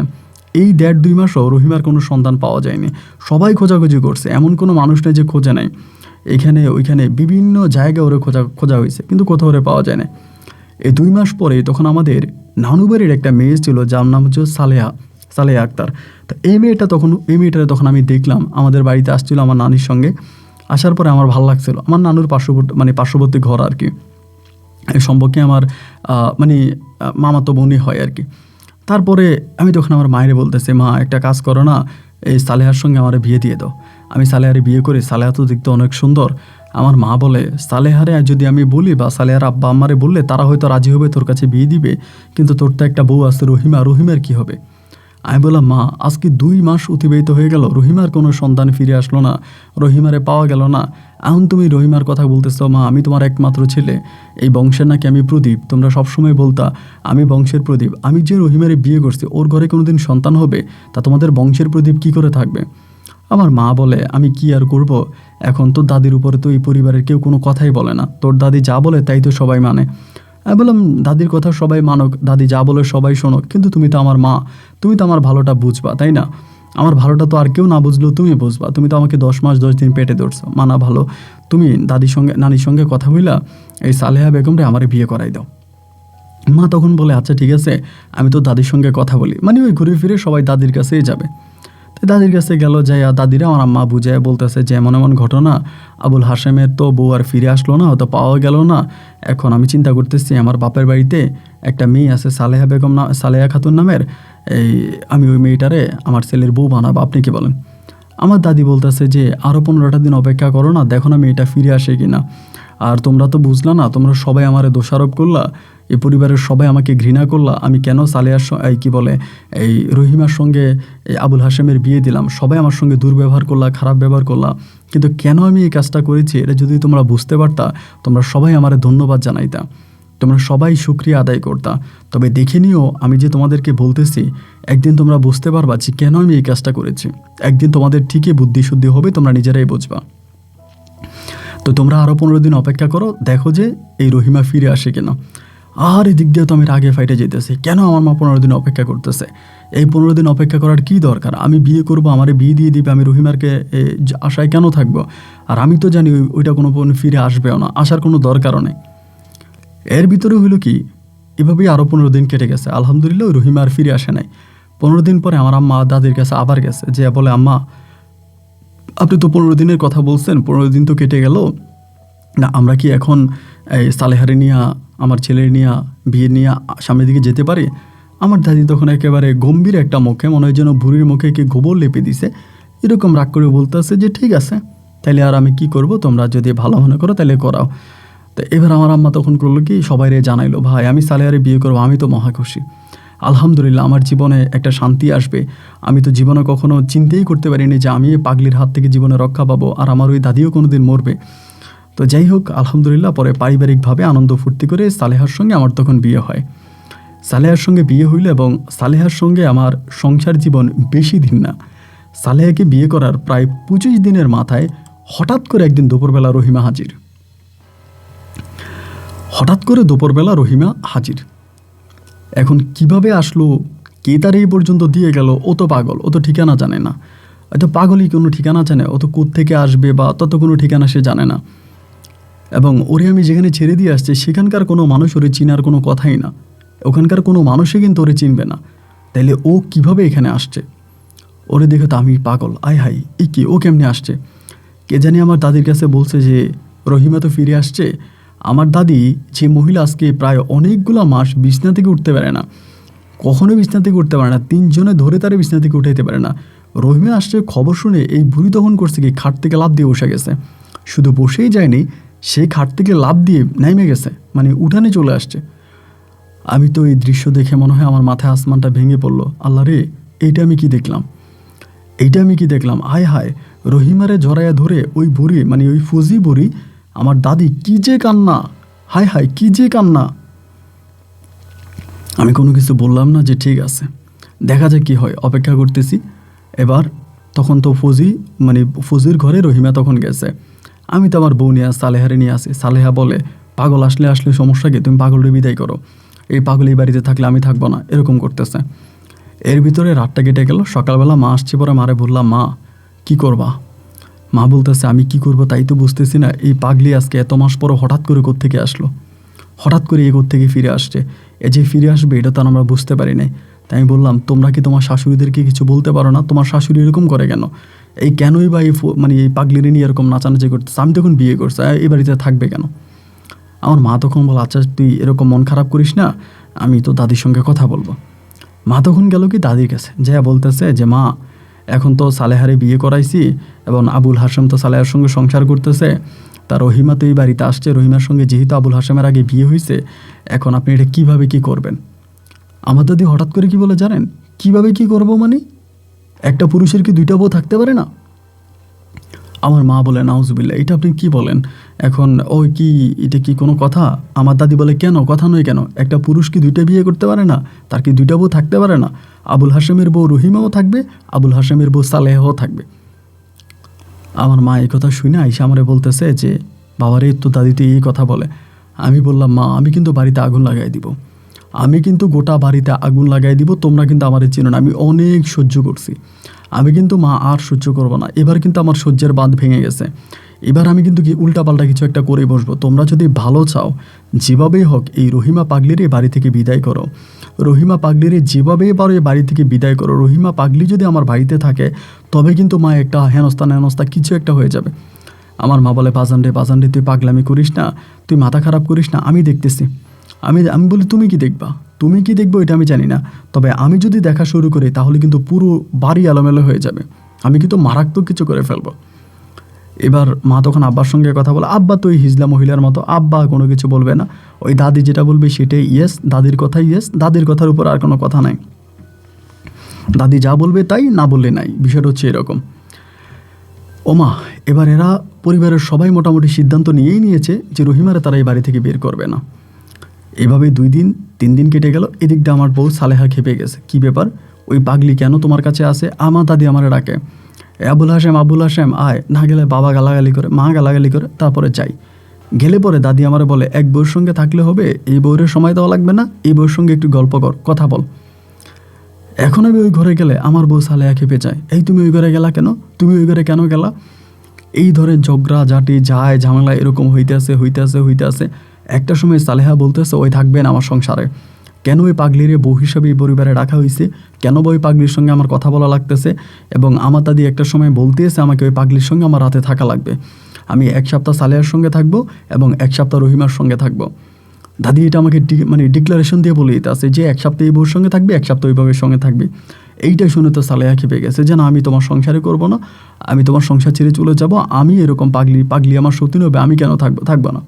এই 1.5-2 মাসও রহিমার কোনো সন্ধান পাওয়া যায়নি। সবাই খোঁজাখুঁজি করছে, এমন কোনো মানুষ নেই যে খোঁজে নাই। এখানে ওইখানে বিভিন্ন জায়গায় ওরে খোঁজা হয়েছে, কিন্তু কোথাও ওরে পাওয়া যায় না। এই 2 মাস পরে তখন আমাদের নানুবাড়ির একটা মেয়ে ছিল, যার নাম হচ্ছে সালেহা আক্তার। তো এই মেয়েটারে তখন আমি দেখলাম আমাদের বাড়িতে আসছিল আমার নানির সঙ্গে। আসার পরে আমার ভালো লাগছিল। আমার নানুর পার্শ্ববর্তী ঘর আর কি, এই সম্পর্কে আমার মামাতো বোনই হয় আর কি। তারপরে আমি তখন আমার মায়েরে বলতেছে, মা একটা কাজ করো না, এই সালেহার সঙ্গে আমার বিয়ে দিয়ে দাও। আমি সালেহারে বিয়ে করি, সালেহা তো দেখতে অনেক সুন্দর। আমার মা বলে, সালেহারে যদি আমি বলি বা সালেহার আব্বা আম্মারে বললে তারা হয়তো রাজি হবে, তোর কাছে বিয়ে দিবে, কিন্তু তোর তো একটা বউ আছে রহিমার কি হবে? আমি বললাম, মা আজকে 2 মাস অতিবাহিত হয়ে গেল, রহিমার কোনো সন্তান ফিরে আসলো না, রহিমারে পাওয়া গেল না। এখন তুমি রহিমার কথা বলতেছ? মা আমি তোমার একমাত্র ছেলে, এই বংশের নাকি আমি প্রদীপ, তোমরা সবসময় বলতা আমি বংশের প্রদীপ। আমি যে রহিমারে বিয়ে করছি, ওর ঘরে কোনোদিন সন্তান হবে, তা তোমাদের বংশের প্রদীপ কি করে থাকবে? আমার মা বলে, আমি কি আর করব, এখন তোর দাদির উপরে তো এই পরিবারের কেউ কোনো কথাই বলে না, তোর দাদি যা বলে তাই তো সবাই মানে। আমি বললাম, দাদির কথা সবাই মানক, দাদি যা বলে সবাই শোনক, কিন্তু তুমি তো আমার মা, তুমি তো আমার ভালোটা বুঝবা, তাই না? আমার ভালোটা তো আর কেউ না বুঝলেও তুমি বুঝবা, তুমি তো আমাকে 10 মাস 10 দিন পেটে ধরছো, মানা ভালো, তুমি নানির সঙ্গে কথা বইলা এই সালেহা বেগমরে আমারে বিয়ে করাই দাও। মা তখন বলে আচ্ছা ঠিক আছে, আমি তো দাদির সঙ্গে কথা বলি, মানে ওই ঘুরে ফিরে সবাই দাদির কাছেই যাবে। তাই দাদির কাছে গেল, যাইয়া দাদিরা আমার আম্মা বুঝায় বলতেছে যে এমন এমন ঘটনা, আবুল হাশেমের তো বউ আর ফিরে আসলো না, হয়তো পাওয়া গেল না। এখন আমি চিন্তা করতেছি আমার বাপের বাড়িতে একটা মেয়ে আছে সালেহা বেগম সালেহা খাতুন নামের, এই আমি ওই মেয়েটারে আমার ছেলের বউ বানাবো, আপনি কি বলেন? আমার দাদি বলতেছে যে আরও 15টা দিন অপেক্ষা করো না, দেখো না মেয়েটা ফিরে আসে কিনা। আর তোমরা তো বুঝলা না, তোমরা সবাই আমারে দোষারোপ করলা, এই পরিবারের সবাই আমাকে ঘৃণা করলা, আমি কেন সালেহার কি বলে এই রহিমার সঙ্গে এই আবুল হাশেমের বিয়ে দিলাম, সবাই আমার সঙ্গে দুর্ব্যবহার করলা, খারাপ ব্যবহার করলা, কিন্তু কেন আমি এই কাজটা করেছি এটা যদি তোমরা বুঝতে পারতা, তোমরা সবাই আমারে ধন্যবাদ জানাইতা, তোমরা সবাই শুকরিয়া আদায় করতা। তবে দেখে নিও, আমি যে তোমাদেরকে বলতেছি, একদিন তোমরা বুঝতে পারবা যে কেন আমি এই কাজটা করেছি, একদিন তোমাদের ঠিকই বুদ্ধি শুদ্ধি হবে, তোমরা নিজেরাই বুঝবা। তো তোমরা আরও 15 দিন অপেক্ষা করো, দেখো যে এই রহিমা ফিরে আসে কিনা। আর এদিক দিয়ে তো আমি রাগে ফাইটে যেতেছি, কেন আমার মা 15 দিন অপেক্ষা করতেছে, এই 15 দিন অপেক্ষা করার কি দরকার, আমি বিয়ে করবো, আমারে বিয়ে দিয়ে দিবে, আমি রহিমারকে আশায় কেন থাকবো, আর আমি তো জানি ওইটা কোনো ফিরে আসবেও না, আসার কোনো দরকারও নেই। এর ভিতরে হইলো কি, এভাবেই আরও 15 দিন কেটে গেছে, আলহামদুলিল্লাহ ওই রহিমা আর ফিরে আসে নাই। 15 দিন পরে আমার আম্মা দাদির কাছে আবার গেছে, যে বলে আম্মা আপনি তো 15 দিনের কথা বলছেন, 15 দিন তো কেটে গেল না, আমরা কি এখন এই সালেহারে নিয়ে আমার ছেলের নিয়ে বিয়ে নিয়ে সামনের দিকে যেতে পারি? আমার দাদি তখন একেবারে গম্ভীর একটা মুখে, মনে হয় যেন বুড়ির মুখে কি গোবর লেপে দিছে, এরকম রাগ করে বলতেছে যে ঠিক আছে, তাইলে আর আমি কি করব, তোমরা যদি ভালো মনে করো তাহলে করাও। তো এবার আমার আম্মা তখন করলো কি, সবাইরে জানাইলো ভাই আমি সালেহারে বিয়ে করবো, আমি তো মহা খুশি, আলহামদুলিল্লাহ আমার জীবনে একটা শান্তি আসবে, আমি তো জীবনে কখনো চিন্তাই করতে পারিনি যে আমি পাগলির হাত থেকে জীবনে রক্ষা পাবো, আর আমার ওই দাদিও কোনো দিন মরবে। তো যাই হোক আলহামদুলিল্লাহ, পরে পারিবারিকভাবে আনন্দ ফুর্তি করে সালেহার সঙ্গে আমার তখন বিয়ে হয়। সালেহার সঙ্গে বিয়ে হইল এবং সালেহার সঙ্গে আমার সংসার জীবন বেশি দিন না, সালেহাকে বিয়ে করার প্রায় 25 দিনের মাথায় হঠাৎ করে একদিন দুপুরবেলা রহিমা হাজির। হঠাৎ করে দুপুরবেলা রহিমা হাজির, এখন কিভাবে আসলো, কে তার এই পর্যন্ত দিয়ে গেল, ও তো পাগল, ও তো ঠিকানা জানে না, হয়তো পাগলই কোনো ঠিকানা জানে, ও তো কোত্থেকে আসবে বা তত কোনো ঠিকানা সে জানে না। এবং ওরে আমি যেখানে ছেড়ে দিয়ে আসছি সেখানকার কোনো মানুষ ওরে চিনার কোনো কথাই না, ওখানকার কোনো মানুষই কিন্তু ওরে চিনবে না, তাইলে ও কিভাবে এখানে আসছে? ওরে দেখে তো আমি পাগল, আয় হাই এ কি, ও কেমনে আসছে? কে জানি আমার দাদির কাছে বলছে যে রহিমা তো ফিরে আসছে। আমার দাদি, যে মহিলা আজকে প্রায় অনেকগুলো মাস বিছনা থেকে উঠতে পারে না, কখনো বিছনা থেকে উঠতে পারে না, 3 জনে ধরে তারা বিছনা থেকে উঠাইতে পারে না, রহিমা আসছে খবর শুনে এই বুড়ি তখন করছে কি, খাট থেকে লাফ দিয়ে বসে গেছে, শুধু বসেই যায়নি, সেই খাট থেকে লাফ দিয়ে নেমে গেছে, মানে উঠানে চলে আসছে। আমি তো এই দৃশ্য দেখে মনে হয় আমার মাথায় আসমানটা ভেঙে পড়লো, আল্লাহ রে এইটা আমি কি দেখলাম, এইটা আমি কি দেখলাম, হায় হায়, রহিমারে জড়াইয়া ধরে ওই বুড়ি, মানে ওই ফজি বুড়ি, আমার দাদি কি যে কান্না, হায় হায় কি যে কান্না। আমি কোনো কিছু বললাম না, যে ঠিক আছে দেখা যাক কি হয়, অপেক্ষা করতেছি। এবার তখন তো ফজির ঘরে রহিমা তখন গেছে, আমি তো আমার বউ নিয়ে সালেহারে নিয়ে আসি। সালেহা বলে পাগল আসলে সমস্যা কি, তুমি পাগলরে বিদায় করো, এই পাগল এই বাড়িতে থাকলে আমি থাকবো না, এরকম করতেছে। এর ভিতরে রাতটা কেটে গেল, সকালবেলা মা আসছে, পরে মারে বললাম মা কি করবা? মা বলতেছে আমি কি করবো তাই তো বুঝতেছি না, এই পাগলি আজকে এত মাস পরে হঠাৎ করে কোত্থেকে আসলো, হঠাৎ করে এই কোত্থেকে ফিরে আসছে, এ যে ফিরে আসবে এটা তো আমরা বুঝতে পারি নাই। তাই আমি বললাম তোমরা কি তোমার শাশুড়িদেরকে কিছু বলতে পারো না, তোমার শাশুড়ি এরকম করে কেন, এই কেনই বা এই পাগলিরে নিয়ে এরকম নাচানাচি করতেছে, আমি তখন বিয়ে করছি, এই বাড়িতে থাকবে কেন? আমার মা তখন বলে আচ্ছা তুই এরকম মন খারাপ করিস না, আমি তো দাদির সঙ্গে কথা বলবো। মা তখন গেল কি দাদির কাছে, যা বলতেছে যে মা এখন তো সালেহারে বিয়ে করাইছি এবং আবুল হাশেম তো সালেহার সঙ্গে সংসার করতেছে, তা রহিমা তো এই বাড়িতে আসছে, রহিমার সঙ্গে যেহেতু আবুল হাশেমের আগে বিয়ে হয়েছে, এখন আপনি এটা কিভাবে কি করবেন? আমার দাদি হঠাৎ করে কি বলে জানেন, কিভাবে কি করব মানে, একটা পুরুষের কি 2টা বউ থাকতে পারে না? আমার মা বলে নাউজুবিল্লাহ, এটা আপনি কি বলেন, এখন ওই কি এটা কি কোনো কথা? আমার দাদি বলে কেন কথা নয় কেন, একটা পুরুষ কি 2টা বিয়ে করতে পারে না, তার কি 2টা বউ থাকতে পারে না? আবুল হাশেমের বউ রহিমাও থাকবে, আবুল হাশেমের বউ সালেহাও থাকবে। আমার মা এই কথা শুনে আইসা আমারে বলতেছে যে বাবারে তো দাদি তো এই কথা বলে। আমি বললাম মা আমি কিন্তু বাড়িতে আগুন লাগাই দিব, আমি কিন্তু গোটা বাড়িতে আগুন লাগাই দিব, তোমরা কিন্তু আমারে চেনো না, আমি অনেক সহ্য করছি, আমি কিন্তু মা আর সহ্য করব না, এবার কিন্তু আমার সহ্যের বাঁধ ভেঙে গেছে, এবার আমি কিন্তু কি উল্টাপাল্টা কিছু একটা করে বসবো। তোমরা যদি ভালো চাও যেভাবেই হোক এই রহিমা পাগলির এই বাড়ি থেকে বিদায় করো, রহিমা পাগলির যেভাবেই পারো এই বাড়ি থেকে বিদায় করো। রহিমা পাগলি যদি আমার বাড়িতে থাকে তবে কিন্তু মা একটা হেনস্তা কিছু একটা হয়ে যাবে। আমার মা বলে, বাজান রে তুই পাগলামি করিস না, তুই মাথা খারাপ করিস না, আমি দেখতেছি। আমি বলি তুমি কি দেখবা, তুমি কি দেখবো এটা আমি জানি না, তবে আমি যদি দেখা শুরু করি তাহলে কিন্তু পুরো বাড়ি এলোমেলো হয়ে যাবে, আমি কিন্তু মারাত্মক কিছু করে ফেলবো। এবার মা তখন আব্বার সঙ্গে কথা বলে, আব্বা তো ওই হিজলা মহিলার মতো, আব্বা কোনো কিছু বলবে না, ওই দাদি যেটা বলবে সেটাই ইয়েস, দাদির কথাই ইয়েস, দাদির কথার উপর আর কোনো কথা নাই, দাদি যা বলবে তাই, না বললে নাই, বিষয়টা হচ্ছে এরকম। ওমা, এবার এরা পরিবারের সবাই মোটামুটি সিদ্ধান্ত নিয়েই নিয়েছে যে রহিমারে তারা এই বাড়ি থেকে বের করবে না। এভাবে 2 দিন 3 দিন কেটে গেল। এদিক দিয়ে আমার বউ সালেহা খেপে গেছে, কি ব্যাপার, ওই পাগলি কেন তোমার কাছে আসে? আমার দাদি আমারে ডাকে, আবুল হাসেম আয়, না গেলে বাবা গালাগালি করে, মা গালাগালি করে, তারপরে যাই। গেলে পরে দাদি আমারে বলে, এক বউয়ের সঙ্গে থাকলে হবে, এই বউয়ের সময় দেওয়া লাগবে না, এই বউয়ের সঙ্গে একটু গল্প কর, কথা বল। এখন আমি ওই ঘরে গেলে আমার বউ সালেহা খেপে যায়, এই তুমি ওই ঘরে গেলা কেন, তুমি ওই ঘরে কেন গেলা? এই ধরে ঝগড়া ঝাঁটি যায় ঝামেলা এরকম হইতে আছে। একটা সময় সালেহা বলতেছে, ওই থাকবেন আমার সংসারে, কেন ওই পাগলির বউ হিসাবে এই পরিবারে রাখা হয়েছে, কেন ওই পাগলির সঙ্গে আমার কথা বলা লাগতেছে। এবং আমার দাদি একটা সময় বলতেছে আমাকে ওই পাগলির সঙ্গে আমার রাতে থাকা লাগবে, আমি 1 সপ্তাহ সালেহার সঙ্গে থাকবো এবং 1 সপ্তাহ রহিমার সঙ্গে থাকবো। দাদি এটা আমাকে ডিক্লারেশন দিয়ে বলে দিতে আছে যে 1 সপ্তাহ এই বউর সঙ্গে থাকবে, 1 সপ্তাহ ওই বউয়ের সঙ্গে থাকবে। এইটা শুনে তো সালেহা খেপে গেছে যে না, আমি তোমার সংসারে করবো না, আমি তোমার সংসার ছেড়ে চলে যাব, আমি এরকম পাগলি আমার সতীন হবে, আমি কেন থাকবো না।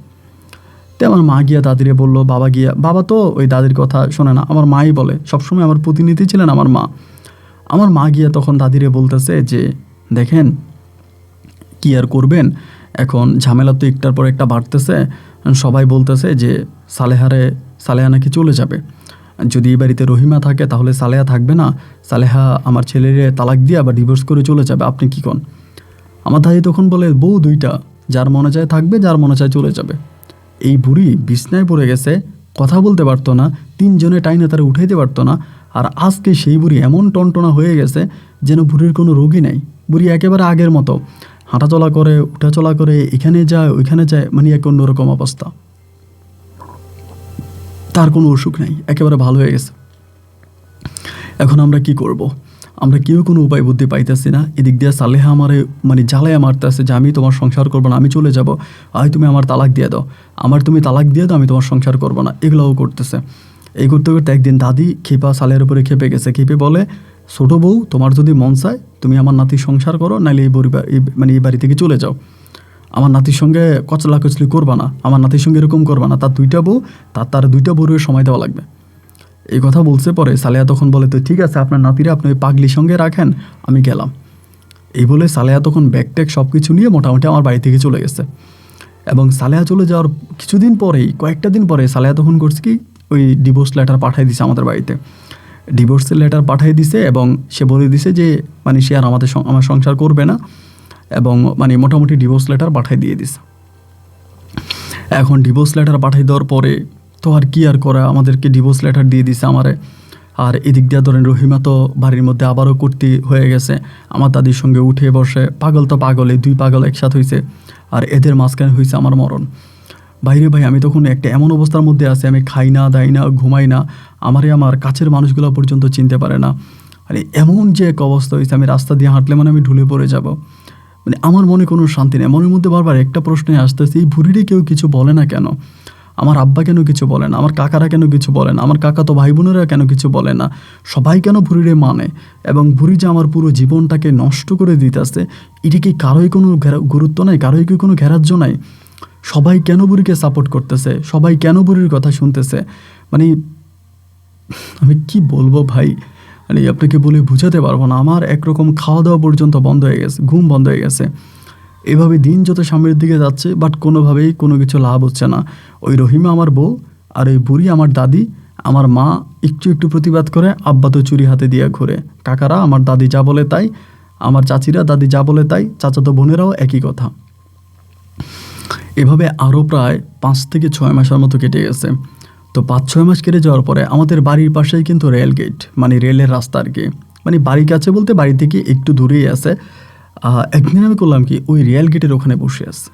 তো আমার মা গিয়া দাদিরে বললো, বাবা তো ওই দাদির কথা শোনে না, আমার মাই বলে, সবসময় আমার প্রতিনিধি ছিলেন আমার মা। আমার মা গিয়া তখন দাদিরে বলতেছে যে দেখেন কি আর করবেন, এখন ঝামেলা তো একটার পর একটা বাড়তেছে, সবাই বলতেছে যে সালেহা নাকি চলে যাবে, যদি এই বাড়িতে রহিমা থাকে তাহলে সালেহা থাকবে না, সালেহা আমার ছেলেরে তালাক দিয়ে আবার ডিভোর্স করে চলে যাবে, আপনি কি কন? আমার দাদি তখন বলে, বউ 2টা, যার মনে চায় থাকবে, যার মনে চায় চলে যাবে। এই বুড়ি বিছনায় পড়ে গেছে, কথা বলতে পারতো না, 3 জনে টাইনে তারা উঠাইতে পারতো না, আর আজকে সেই বুড়ি এমন টনটনা হয়ে গেছে যেন বুড়ির কোনো রোগই নেই। বুড়ি একেবারে আগের মতো হাঁটাচলা করে, উঠাচলা করে, এখানে যায় ওইখানে যায়, মানে এক অন্যরকম অবস্থা, তার কোনো অসুখ নেই, একেবারে ভালো হয়ে গেছে। এখন আমরা কি করব? আমরা কেউ কোনো উপায় বুদ্ধি পাইতেছি না। এদিক দিয়ে সালেহা আমারে জ্বালায়া মারতেছে যে আমি তোমার সংসার করবো না, আমি চলে যাব, তুমি আমার তালাক দিয়ে দাও, তুমি তালাক দিয়ে দাও, আমি তোমার সংসার করবো না, এগুলোও করতেছে। এই করতে করতে একদিন দাদি সালেহার উপরে খেপে গেছে, খেপে বলে, ছোটো বউ, তোমার যদি মন চায় তুমি আমার নাতির সংসার করো, নাহলে এই বাড়ি থেকে চলে যাও, আমার নাতির সঙ্গে কচলাকচলি করবা না, আমার নাতির সঙ্গে এরকম করবা না, তার 2টা বউ, তার 2টা বউয়ের সময় দেওয়া লাগবে। এই কথা বলছে পরে সালেহা তখন বলে, তো ঠিক আছে, আপনার নাতিরা আপনি ওই পাগলির সঙ্গে রাখেন, আমি গেলাম। এই বলে সালেহা তখন ব্যাগ ট্যাগ সব কিছু নিয়ে মোটামুটি আমার বাড়ি থেকে চলে গেছে। এবং সালেহা চলে যাওয়ার কিছুদিন পরেই, কয়েকটা দিন পরে সালেহা তখন করছে কি, ওই ডিভোর্স লেটার পাঠিয়ে দিছে আমাদের বাড়িতে, ডিভোর্সের লেটার পাঠিয়ে দিছে এবং সে বলে দিছে যে সে আর আমার সংসার করবে না, এবং মোটামুটি ডিভোর্স লেটার পাঠিয়ে দিয়ে দিছে। এখন ডিভোর্স লেটার পাঠিয়ে দেওয়ার পরে তো আর কি আর করা, আমাদেরকে ডিভোর্স লেটার দিয়ে দিছে আমারে। আর এদিক দিয়ে ধরেন রহিমা তো বাড়ির মধ্যে আবারও কুর্তি হয়ে গেছে, আমার দাদির সঙ্গে উঠে বসে, পাগল তো পাগল, এই 2 পাগল একসাথে হয়েছে, আর এদের মাঝখানে হয়েছে আমার মরণ। বাইরে ভাই, আমি তখন একটা এমন অবস্থার মধ্যে আছি, আমি খাই না, দাই না, ঘুমাই না, আমার কাছের মানুষগুলো পর্যন্ত চিনতে পারে না। এমন যে এক অবস্থা হয়েছে, আমি রাস্তা দিয়ে হাঁটলে আমি ঢুলে পড়ে যাব, আমার মনে কোনো শান্তি নেই। মনের মধ্যে বারবার একটা প্রশ্নে আসতেছে, এই বুড়িরে কেউ কিছু বলে না কেন, আমার আব্বা কেন কিছু বলে না, আমার কাকারা কেন কিছু বলে না, আমার কাকা তো ভাই বোনেরা কেন কিছু বলে না, সবাই কেন বুড়িরে মানে, এবং বুড়ি যে আমার পুরো জীবনটাকে নষ্ট করে দিতেছে, এটি কি কারোই কোনো গুরুত্ব নাই, কারোই কি কোনো গ্যারাজ্য নাই? সবাই কেন বুড়িকে সাপোর্ট করতেছে, সবাই কেন বুড়ির কথা শুনতেছে? আমি কি বলবো ভাই, আপনাকে বলে বুঝাতে পারবো না। আমার একরকম খাওয়া দাওয়া পর্যন্ত বন্ধ হয়ে গেছে, ঘুম বন্ধ হয়ে গেছে। এভাবে দিন যত সামনের দিকে যাচ্ছে, বাট কোনোভাবেই কোনো কিছু লাভ হচ্ছে না। ওই রহিমা আমার বউ, আর ওই বুড়ি আমার দাদি, আমার মা একটু প্রতিবাদ করে, আব্বা তো চুরি হাতে দিয়ে ঘুরে, কাকারা আমার দাদি যা বলে তাই, আমার চাচিরা দাদি যা বলে তাই, চাচাতো বোনেরাও একই কথা। এভাবে আরও প্রায় 5 থেকে 6 মাসের মতো কেটে গেছে। তো 5-6 মাস কেটে যাওয়ার পরে আমাদের বাড়ির পাশেই কিন্তু রেল গেট, রেলের রাস্তা আর কি, মানে বাড়ির কাছে বলতে বাড়ি থেকে একটু দূরেই আছে। একদিন আমি করলাম কি, ওই রেল গেটের ওখানে বসে আছি,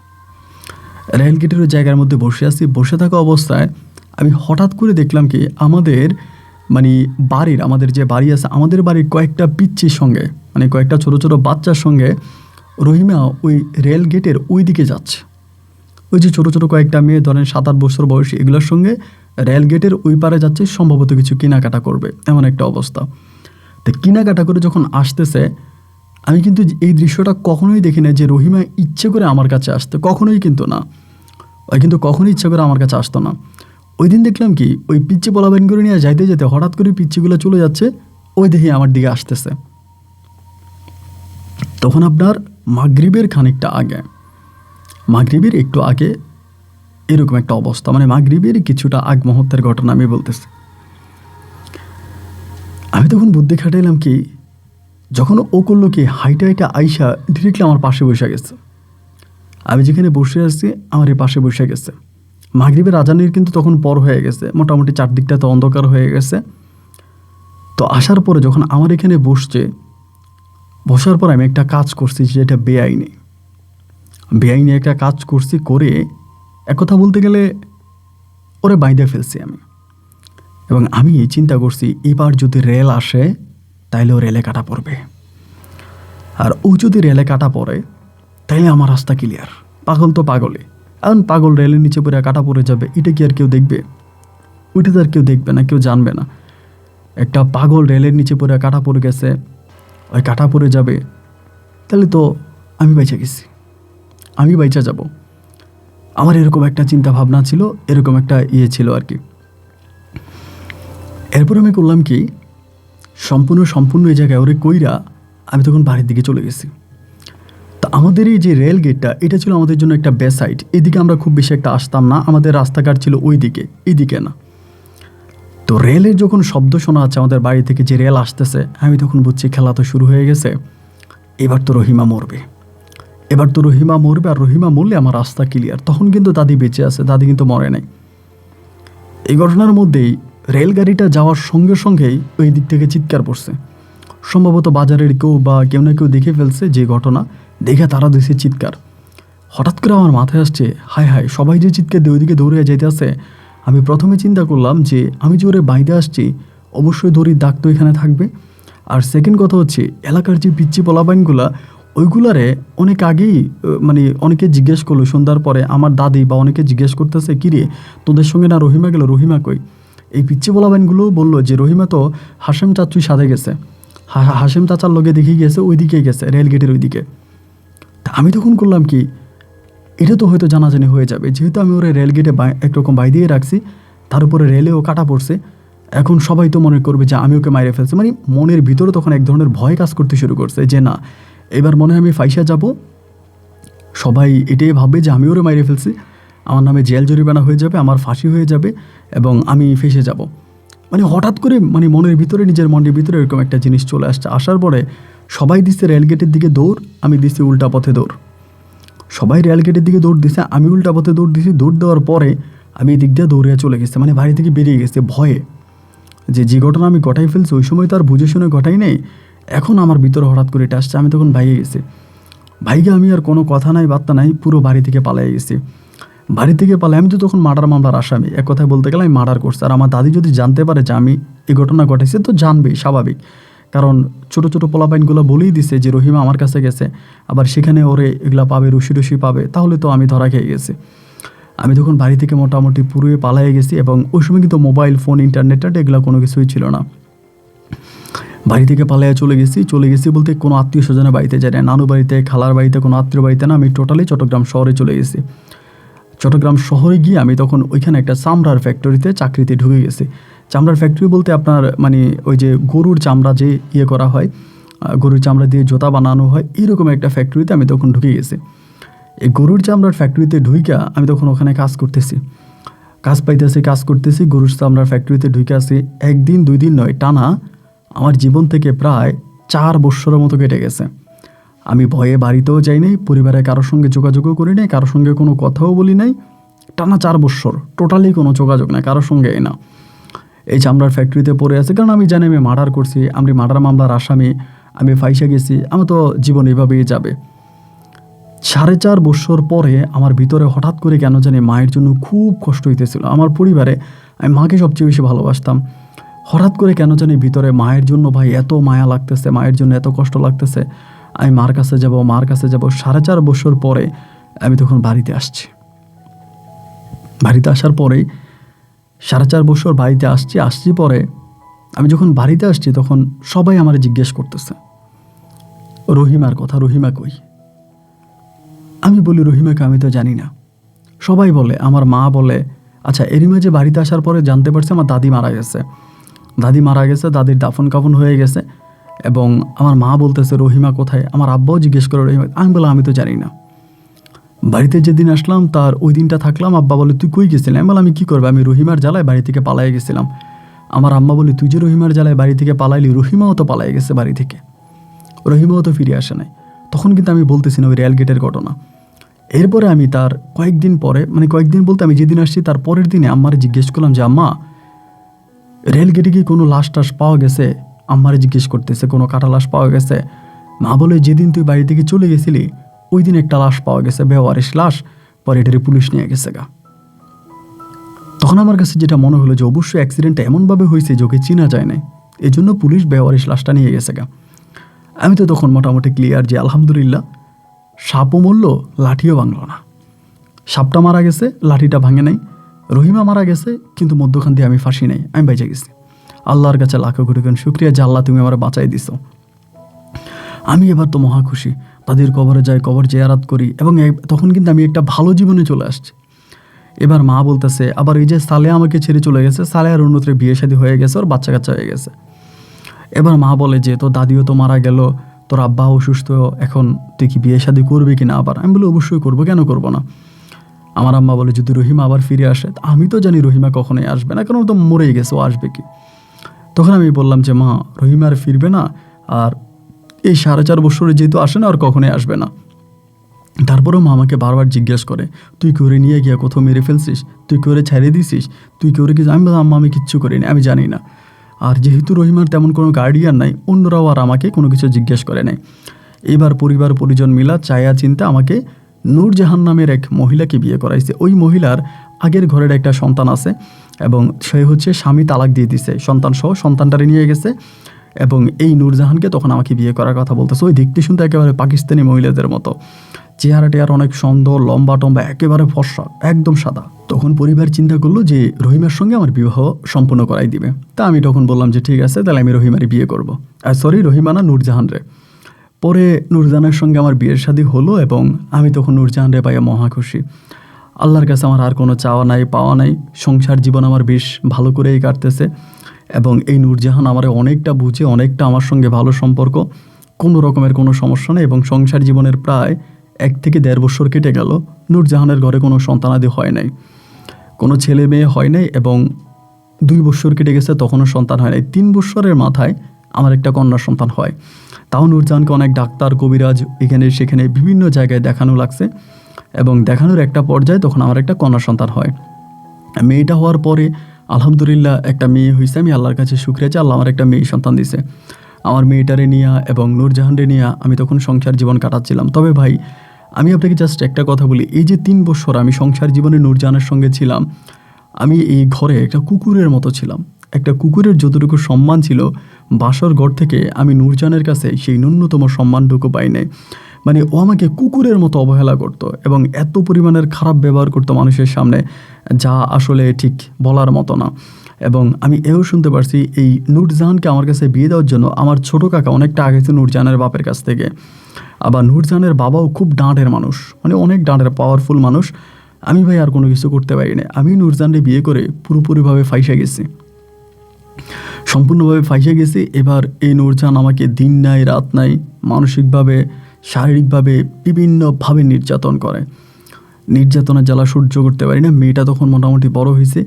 রেল গেটের ওই জায়গার মধ্যে বসে আছি। বসে থাকা অবস্থায় আমি হঠাৎ করে দেখলাম কি, আমাদের মানে আমাদের যে বাড়ি আছে, আমাদের বাড়ির কয়েকটা পিচ্চির সঙ্গে, মানে কয়েকটা ছোটো ছোটো বাচ্চার সঙ্গে রহিমা ওই রেল গেটের ওই দিকে যাচ্ছে। ওই যে ছোটো ছোটো কয়েকটা মেয়ে, ধরেন 7-8 বছর বয়সী, এগুলোর সঙ্গে রেল গেটের ওই পারে যাচ্ছে, সম্ভবত কিছু কেনাকাটা করবে, এমন একটা অবস্থা। তো কেনাকাটা করে যখন আসতেছে, আমি কিন্তু এই দৃশ্যটা কখনোই দেখি না যে রহিমা ইচ্ছে করে আমার কাছে আসতে, কখনোই কিন্তু না। ওই কিন্তু কখনোই ইচ্ছে করে আমার কাছে আসতো না। ওই দিন দেখলাম কি, ওই পিচ্ছি পোলাপাইন করে নিয়ে যাইতে যেতে হঠাৎ করে পিচ্ছিগুলো চলে যাচ্ছে, ওই দেখি আমার দিকে আসতেছে। তখন আপনার মাগরিবের খানিকটা আগে, মাগরিবের একটু আগে এরকম একটা অবস্থা, মানে মাগরিবের কিছুটা আগ মুহূর্তের ঘটনা আমি বলতেছি। আমি তখন বুদ্ধি খাটাইলাম কি, যখন ও করলো কি, হাইটা হাইটা আইসা ডিরেক্টলি আমার পাশে বসে গেছে। আমি যেখানে বসে আছি আমার এই পাশে বসে গেছে। মাগরিবের আজানের কিন্তু তখন পর হয়ে গেছে, মোটামুটি চারদিকটা তো অন্ধকার হয়ে গেছে। তো আসার পরে যখন আমার এখানে বসছে, বসার পর আমি একটা কাজ করছি যেটা বেআইনি একটা কাজ করছি, করে এক কথা বলতে গেলে ওরে বাইদে ফেলছি আমি। এবং আমি চিন্তা করছি, এবার যদি রেল আসে তাইলে ও রেলে কাটা পড়বে, আর ও যদি রেলে কাটা পড়ে তাইলে আমার রাস্তা ক্লিয়ার। পাগল তো পাগলে, এখন পাগল রেলের নিচে পড়ে কাটা পড়ে যাবে, এটা কি আর কেউ দেখবে? ওইটা তো আর কেউ দেখবে না, কেউ জানবে না। একটা পাগল রেলের নিচে পড়ে কাটা পড়ে গেছে, ওই কাটা পড়ে যাবে, তাহলে তো আমি বাইচা গেছি, আমি বাইচা যাব। আমার এরকম একটা চিন্তা ভাবনা ছিল, এরকম একটা ছিল আর কি। এরপর আমি করলাম কি, সম্পূর্ণ এই জায়গায় ওরে কইরা আমি তখন বাড়ির দিকে চলে গেছি। তা আমাদের এই যে রেল গেটটা, এটা ছিল আমাদের জন্য একটা বেস্ট সাইড। এদিকে আমরা খুব বেশি একটা আসতাম না, আমাদের রাস্তাঘাট ছিল ওই দিকে, এইদিকে না। তো রেলের যখন শব্দ শোনা যাচ্ছে আমাদের বাড়ি থেকে, যে রেল আসতেছে, আমি তখন বুঝছি খেলা তো শুরু হয়ে গেছে, এবার তো রহিমা মরবে, আর রহিমা মরলে আমার রাস্তা ক্লিয়ার। তখন কিন্তু দাদি বেঁচে আছে, দাদি কিন্তু মরে নাই। এই ঘটনার মধ্যেই রেলগাড়িটা যাওয়ার সঙ্গে সঙ্গেই ওই দিক থেকে চিৎকার পড়ছে। সম্ভবত বাজারের কেউ না কেউ দেখে ফেলছে যে ঘটনা, দেখে তারা দিছে চিৎকার। হঠাৎ করে আমার মাথায় আসছে, হায় হায়, সবাই যে চিৎকার দিয়ে ওইদিকে দৌড়ে যেতে আসে। আমি প্রথমে চিন্তা করলাম যে আমি যে ওরে বাইরে আসছি, অবশ্যই দড়ির দাগ তো এখানে থাকবে। আর সেকেন্ড কথা হচ্ছে, এলাকার যে পিচ্ছি পোলাপাইনগুলা, ওইগুলারে অনেক আগেই মানে অনেকে জিজ্ঞেস করলো সন্ধ্যার পরে, আমার দাদি বা অনেকে জিজ্ঞেস করতেছে, কিরে তোদের সঙ্গে না রহিমা গেল, রহিমা কই? এই পিচ্ছি পোলাপাইনগুলো বললো যে রহিমা তো হাশেম চাচুর সাথে গেছে, হাশেম চাচার লগে দেখে গেছে, ওই দিকেই গেছে, রেল গেটের ওই দিকে। তা আমি তখন করলাম কি, এটা তো হয়তো জানাজানি হয়ে যাবে, যেহেতু আমি ওরা রেল গেটে একরকম বাই দিয়ে রাখছি, তার উপরে রেলেও কাটা পড়ছে, এখন সবাই তো মনে করবে যে আমি ওকে মাইরে ফেলছি। মানে মনের ভিতরে তখন এক ধরনের ভয় কাজ করতে শুরু করছে যে না, এবার মনে হয় আমি ফাইসা যাব, সবাই এটাই ভাববে যে আমি ওরে মাইরে ফেলছি, আমার নামে জেল জরিমানা হয়ে যাবে, আমার ফাঁসি হয়ে যাবে এবং আমি ফেসে যাব। মানে হঠাৎ করে মানে নিজের মনের ভিতরে এরকম একটা জিনিস চলে আসছে। আসার পরে সবাই দিচ্ছে রেলগেটের দিকে দৌড়, আমি দিচ্ছি উল্টা পথে দৌড়। সবাই রেলগেটের দিকে দৌড় দিছে, আমি উল্টা পথে দৌড় দিছি। দৌড় দেওয়ার পরে আমি এই দিক দিয়ে দৌড়ে চলে গেছি, মানে বাড়ি থেকে বেরিয়ে গেছে ভয়ে, যে ঘটনা আমি ঘটাই ফেলছি ওই সময় তো আর বুঝে শুনে ঘটাই নেই, এখন আমার ভিতরে হঠাৎ করে এটা আসছে। আমি তখন ভাইয়ে গেছি, ভাইকে আমি আর কোনো কথা নাই বার্তা নাই, পুরো বাড়ি থেকে পালাই গেছি। বাড়ি থেকে পালাই, আমি তো তখন মার্ডার মামলার আসামি, এক কথায় বলতে গেলে আমি মার্ডার করছি। আর আমার দাদি যদি জানতে পারে যে আমি এই ঘটনা ঘটেছে, তো জানবেই স্বাভাবিক, কারণ ছোটো ছোটো পোলাপাইনগুলো বলেই দিছে যে রহিমা আমার কাছে গেছে, আবার সেখানে ওরে এগুলা পাবে, রুশি পাবে, তাহলে তো আমি ধরা খেয়ে গেছি। আমি তখন বাড়ি থেকে মোটামুটি পুরোই পালাই গেছি, এবং ওই সময় কিন্তু মোবাইল ফোন ইন্টারনেট এগুলো কোনো কিছুই ছিল না। বাড়ি থেকে পালাইয়া চলে গেছি বলতে কোনো আত্মীয় স্বজনের বাড়িতে যাই না, নানু বাড়িতে, খালার বাড়িতে, কোনো আত্মীয় বাড়িতে না, আমি টোটালি চট্টগ্রাম শহরে চলে গেছি। চট্টগ্রাম শহরে গিয়ে আমি তখন ওইখানে একটা চামড়ার ফ্যাক্টরিতে চাকরিতে ঢুকে গেছি। চামড়ার ফ্যাক্টরি বলতে আপনার মানে ওই যে গরুর চামড়া যে করা হয়, গরুর চামড়া দিয়ে জুতা বানানো হয়, এরকম একটা ফ্যাক্টরিতে আমি তখন ঢুকে গেছি। এই গরুর চামড়ার ফ্যাক্টরিতে ঢুইকা আমি তখন ওখানে কাজ করতেছি, গরুর চামড়ার ফ্যাক্টরিতে ঢুকে আসি। একদিন 2 দিন নয়, টানা আমার জীবন থেকে প্রায় 4 বৎসরের মতো কেটে গেছে। আমি ভয়ে বাড়িতেও যাই নাই, পরিবারের কারোর সঙ্গে যোগাযোগও করি নাই, কারোর সঙ্গে কোনো কথাও বলি নাই, টানা 4 বৎসর টোটালি কোনো যোগাযোগ নাই কারোর সঙ্গে না। এই চামড়ার ফ্যাক্টরিতে পড়ে আছে, কারণ আমি জানি আমি মার্ডার করছি, আমি মার্ডার মামলার আসামি, আমি ফাইসা গেছি, আমার তো জীবন এভাবেই যাবে। 4.5 বছর পরে আমার ভিতরে হঠাৎ করে কেন জানি মায়ের জন্য খুব কষ্ট হইতেছিল। আমার পরিবারে আমি মাকে সবচেয়ে বেশি ভালোবাসতাম, হঠাৎ করে কেন জানি ভিতরে মায়ের জন্য ভাই এত মায়া লাগতেছে, মায়ের জন্য এত কষ্ট লাগতেছে, আমি মার কাছে যাব, মার কাছে যাব। 4.5 বছর পরে আমি তখন বাড়িতে আসছি। বাড়িতে আসার পরেই 4.5 বছর বাড়িতে আসছি পরে আমি যখন বাড়িতে আসছি তখন সবাই আমার জিজ্ঞেস করতেছে রহিমার কথা, রহিমা কই? আমি বলি রহিমাকে আমি তো জানি না। সবাই বলে, আমার মা বলে, আচ্ছা এরই মাঝে বাড়িতে আসার পরে জানতে পারছি আমার দাদি মারা গেছে, দাদির দাফন কাফন হয়ে গেছে। এবং আমার মা বলতেছে রহিমা কোথায়? আমার আব্বাও জিজ্ঞেস করে রহিমা। আমি বললাম আমি তো জানি না। বাড়িতে যেদিন আসলাম তার ওই দিনটা থাকলাম। আব্বা বলে তুই কই গেছিলি? আমি বললাম আমি কী করবো, আমি রহিমার জ্বালায় বাড়ি থেকে পালাই গেছিলাম। আমার আম্মা বলি তুই যে রহিমার জ্বালায় বাড়ি থেকে পালাইলি, রহিমাও তো পালাই গেছে বাড়ি থেকে, রহিমাও তো ফিরে আসে নাই। তখন কিন্তু আমি বলতেছি না ওই রেল গেটের ঘটনা। এরপরে আমি তার কয়েকদিন পরে, মানে কয়েকদিন বলতে আমি যেদিন আসছি তার পরের দিনে আম্মারে জিজ্ঞেস করলাম যে আম্মা রেল গেটে কি কোনো লাশ টাশ পাওয়া গেছে? আম্মারে জিজ্ঞেস করতেছে কোনো কাটা লাশ পাওয়া গেছে? মা বলে যেদিন তুই বাড়ি থেকে চলে গেছিলি ওই দিন একটা লাশ পাওয়া গেছে, বেওয়ারিশ লাশ, পরে এটারে পুলিশ নিয়ে গেছে গা। তখন আমার কাছে যেটা মনে হলো যে অবশ্যই অ্যাক্সিডেন্টটা এমনভাবে হয়েছে যে ওকে চেনা যায় নাই, এই জন্য পুলিশ বেওয়ারিশ লাশটা নিয়ে গেছে গা। আমি তো তখন মোটামুটি ক্লিয়ার যে আলহামদুলিল্লাহ সাপও মরল, লাঠিও ভাঙল না। সাপটা মারা গেছে, লাঠিটা ভাঙে নাই। রহিমা মারা গেছে, কিন্তু মধ্যখান দিয়ে আমি ফাঁসি নাই, আমি বেঁচে গেছি। আল্লাহর কাছে লাখো কোটি কোটি শুকরিয়া যে আল্লাহ তুমি আমার বাঁচাই দিছো। আমি এবার তো মহা খুশি, তাদের কবরে যাই, কবর জিয়ারাত করি, এবং তখন কিন্তু আমি একটা ভালো জীবনে চলে আসছি। এবার মা বলতেছে আবার এই যে সালেহা আমাকে ছেড়ে চলে গেছে, সালেহার অন্যত্রে বিয়ে শাদী হয়ে গেছে, ওর বাচ্চা কাচ্চা হয়ে গেছে। এবার মা বলে যে তোর দাদিও তো মারা গেল, তোর আব্বা অসুস্থ, এখন তুই কি বিয়ে শাদী করবি কিনা আবার? আমি বলি অবশ্যই করবো, কেন করবো না। আমার আম্মা বলে যদি রহিমা আবার ফিরে আসে। আমি তো জানি রহিমা কখনোই আসবে না, কারণ ও তো মরেই গেছে, ও আসবে কি? তখন আমি বললাম যে মা রহিমা আর ফিরবে না, আর এই 4.5 বছরে যেহেতু আসে না আর কখনোই আসবে না। তারপরেও মা আমাকে বারবার জিজ্ঞেস করে তুই করে নিয়ে গিয়া কোথাও মেরে ফেলছিস, তুই করে ছাড়িয়ে দিছিস, তুই করে কি? আমি বললাম আম্মা আমি কিচ্ছু করিনি, আমি জানি না। আর যেহেতু রহিমার তেমন কোনো গার্ডিয়ান নাই, অন্যরাও আর আমাকে কোনো কিছু জিজ্ঞেস করে নাই। এবার পরিবার পরিজন মিলা চায়া চিন্তা আমাকে নূরজাহান নামের এক মহিলাকে বিয়ে করাইছে। ওই মহিলার আগের ঘরের একটা সন্তান আছে, এবং সে হচ্ছে স্বামী তালাক দিয়ে দিছে, সন্তান সহ সন্তানটারে নিয়ে গেছে। এবং এই নূরজাহানকে তখন আমাকে বিয়ে করার কথা বলতেছে। ওই দেখতে শুনতে একেবারে পাকিস্তানি মহিলাদের মতো, চেহারা টেহার অনেক সুন্দর, লম্বা টম্বা, একেবারে ফর্সা, একদম সাদা। তখন পরিবার চিন্তা করলো যে রহিমার সঙ্গে আমার বিবাহ সম্পূর্ণ করাই দিবে। তা আমি তখন বললাম যে ঠিক আছে, তাহলে আমি রহিমারে বিয়ে করবো। রহিমা না, নূরজাহান রে। পরে নূরজাহানের সঙ্গে আমার বিয়ের শাদী হলো, এবং আমি তখন নূরজাহান রে পাইয়া মহা খুশি। আল্লাহর কাছে আমার আর কোনো চাওয়া নাই, পাওয়া নাই। সংসার জীবন আমার বেশ ভালো করেই কাটতেছে, এবং এই নূরজাহান আমার অনেকটা বুঝে, অনেকটা আমার সঙ্গে ভালো সম্পর্ক, কোনো রকমের কোনো সমস্যা নেই। এবং সংসার জীবনের প্রায় 1 থেকে 1.5 বছর কেটে গেল, নূরজাহানের ঘরে কোনো সন্তানাদি হয় নাই, কোনো ছেলে মেয়ে হয় নাই, এবং 2 বছর কেটে গেছে তখনও সন্তান হয় নাই। 3 বছরের মাথায় আমার একটা কন্যা সন্তান হয়। তাও নূরজাহানকে অনেক ডাক্তার, কবিরাজ, এখানে সেখানে বিভিন্ন জায়গায় দেখানো লাগছে, এবং দেখানোর একটা পর্যায়ে তখন আমার একটা কন্যা সন্তান হয়। মেয়েটা হওয়ার পরে আলহামদুলিল্লাহ একটা মেয়ে হয়েছে। আমি আল্লাহর কাছে শুকরিয়া যে আল্লাহ আমার একটা মেয়ে সন্তান দিছে। আমার মেয়েটারে নিয়ে এবং নূরজাহানরে নিয়ে আমি তখন সংসার জীবন কাটাচ্ছিলাম। তবে ভাই আমি আপনাকে জাস্ট একটা কথা বলি, এই যে 3 বছর আমি সংসার জীবনে নূরজাহানের সঙ্গে ছিলাম, আমি এই ঘরে একটা কুকুরের মতো ছিলাম। একটা কুকুরের যতটুকু সম্মান ছিল বাসর ঘর থেকে, আমি নূরজাহানের কাছে সেই ন্যূনতম সম্মানটুকু পাই নাই। মানে ও আমাকে কুকুরের মতো অবহেলা করতো, এবং এত পরিমাণের খারাপ ব্যবহার করতো মানুষের সামনে, যা আসলে ঠিক বলার মতো না। এবং আমি এও শুনতে পারছি এই নূরজাহানকে আমার কাছে বিয়ে দেওয়ার জন্য আমার ছোটো কাকা অনেকটা আগে ছিল নূরজাহানের বাপের কাছ থেকে। আবার নূরজাহানের বাবাও খুব ডাঁটের মানুষ, মানে অনেক ডাঁটের, পাওয়ারফুল মানুষ। আমি ভাই আর কোনো কিছু করতে পারি না। আমি নূরজাহানকে বিয়ে করে পুরোপুরিভাবে ফাইসা গেছি, সম্পূর্ণভাবে ফাইসা গেছি। এবার এই নূরজাহান আমাকে দিন নাই রাত নাই মানসিকভাবে, শারীরিকভাবে বিভিন্নভাবে নির্যাতন করে। নির্যাতনের জ্বালা সহ্য করতে পারি না। মেয়েটা তখন মোটামুটি বড় হয়েছে,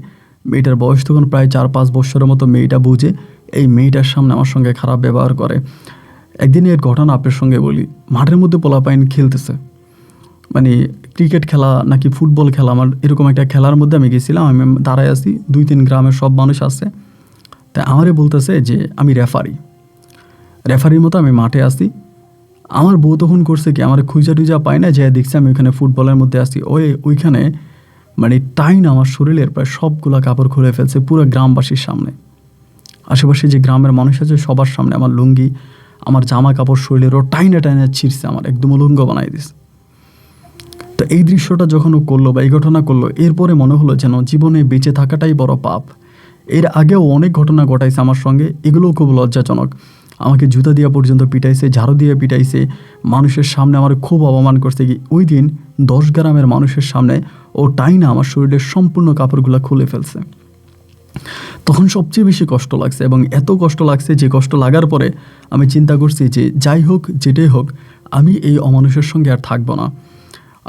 মেয়েটার বয়স তখন প্রায় 4-5 বছরের মতো। মেয়েটা বুঝে এই মেয়েটার সামনে আমার সঙ্গে খারাপ ব্যবহার করে। একদিন এর ঘটনা আপনার সঙ্গে বলি। মাঠের মধ্যে পোলাপাইন খেলতেছে, মানে ক্রিকেট খেলা নাকি ফুটবল খেলা, আমার এরকম একটা খেলার মধ্যে আমি গেছিলাম। আমি দাঁড়ায় আছি, 2-3 গ্রামের সব মানুষ আছে, তাই আমারে বলতেছে যে আমি রেফারির মতো আমি মাঠে আসি। আমার বউ তখন করছে কি, আমার খুঁজা টুজা পায় না, যে দেখছি আমি ওইখানে ফুটবলের মধ্যে আসি, ওইখানে মানে টাইন আমার শরীরের প্রায় সবগুলা কাপড় খুলে ফেলছে পুরো গ্রামবাসীর সামনে। আশেপাশে যে গ্রামের মানুষ আছে সবার সামনে আমার লুঙ্গি, আমার জামা কাপড় শরীরেরও টাইনে টাইনে ছিঁড়ছে, আমার একদম উলঙ্গ বানাই দিস। তো এই দৃশ্যটা যখন ও করলো বা এই ঘটনা করলো, এরপরে মনে হলো যেন জীবনে বেঁচে থাকাটাই বড় পাপ। এর আগেও অনেক ঘটনা ঘটাইছে আমার সঙ্গে, এগুলোও খুব লজ্জাজনক। আমাকে জুতা দিয়ে পর্যন্ত পিটাইছে, ঝাড়ু দিয়ে পিটাইছে, মানুষের সামনে আমার খুব অপমান করছে। কি ওই দিন 10 গ্রামের মানুষের সামনে ও টাইনা আমার শরীরের সম্পূর্ণ কাপড়গুলো খুলে ফেলছে। তখন সবচেয়ে বেশি কষ্ট লাগছে, এবং এত কষ্ট লাগছে যে কষ্ট লাগার পরে আমি চিন্তা করছি যে যাই হোক যেটাই হোক, আমি এই অমানুষের সঙ্গে আর থাকবো না।